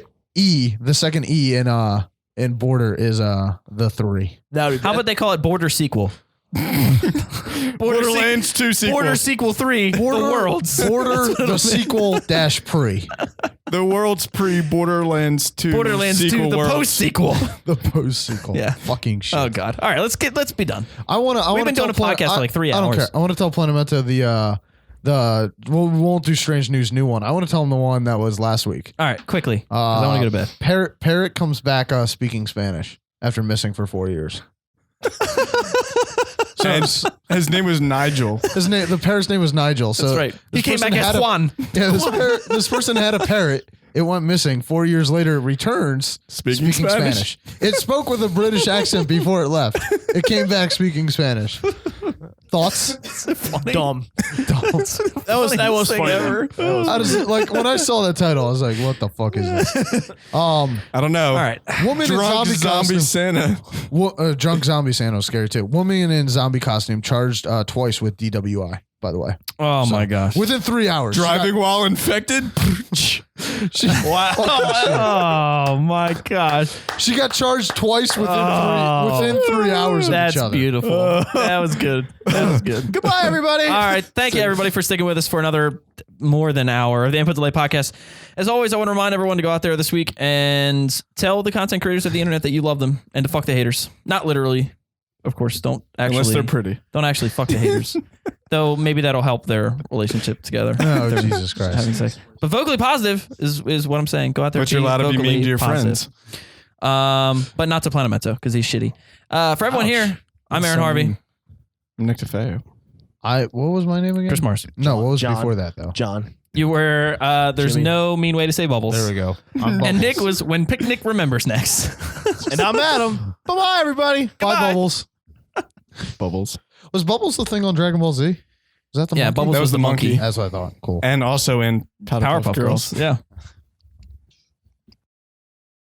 second E in Border is the 3? That would be How about they call it Border Sequel? Borderlands 2 sequel. Border Sequel 3: The Worlds. Border the sequel dash pre. The world's pre-Borderlands 2 Borderlands 2: sequel The worlds. Post Sequel. The post sequel. Yeah. Fucking shit. Oh God! All right, let's be done. I want to. We've been doing a podcast for like 3 I don't hours. care. I want to tell Planamento we won't do Strange News new one. I want to tell him the one that was last week. All right, quickly, 'cause I want to go to bed. Parrot comes back speaking Spanish after missing for 4 years. And his name was Nigel. The parrot's name was Nigel. So That's right. He this came person back had as a- Juan. Yeah, this person had a parrot. It went missing. 4 years later, it returns Speaking Spanish. It spoke with a British accent before it left. It came back speaking Spanish. Thoughts? dumb. That was thing funny. ever. I just, like when I saw that title, I was like, "What the fuck is this?" I don't know. All right. Woman Drunk in zombie costume. Santa. Drunk zombie Santa was scary too. Woman in zombie costume charged twice with DWI. By the way, Oh my gosh. within 3 hours, Driving while infected. Oh my gosh. she got charged twice within 3 hours of That's each other. beautiful. That was good. That was good. Goodbye, everybody. All right. Thank you, everybody, for sticking with us for another more than hour of the Input Delay podcast. As always, I want to remind everyone to go out there this week and tell the content creators of the internet that you love them and to fuck the haters. Not literally. Of course, don't actually. Unless they're pretty. Don't actually fuck the haters. Though maybe that'll help their relationship together. Oh, They're Jesus having Christ. sex. But vocally positive is what I'm saying. Go out there. But you're be allowed to be vocally mean to your positive. friends. But not to Planamento because he's shitty. For everyone here, I'm Aaron Harvey. I'm Nick DeFeo. What was my name again? Chris Mars. No, what was John. before that though? John. You were. There's Jimmy. no mean way to say bubbles. There we go. And Nick was when Picnic remembers next. And I'm Adam. Bye-bye, everybody. Bye, Bubbles. Bubbles. Was Bubbles the thing on Dragon Ball Z? Was that the Yeah, monkey? Bubbles That was was the the monkey. monkey. That's what I thought. Cool. And also in Powerpuff Girls. Yeah.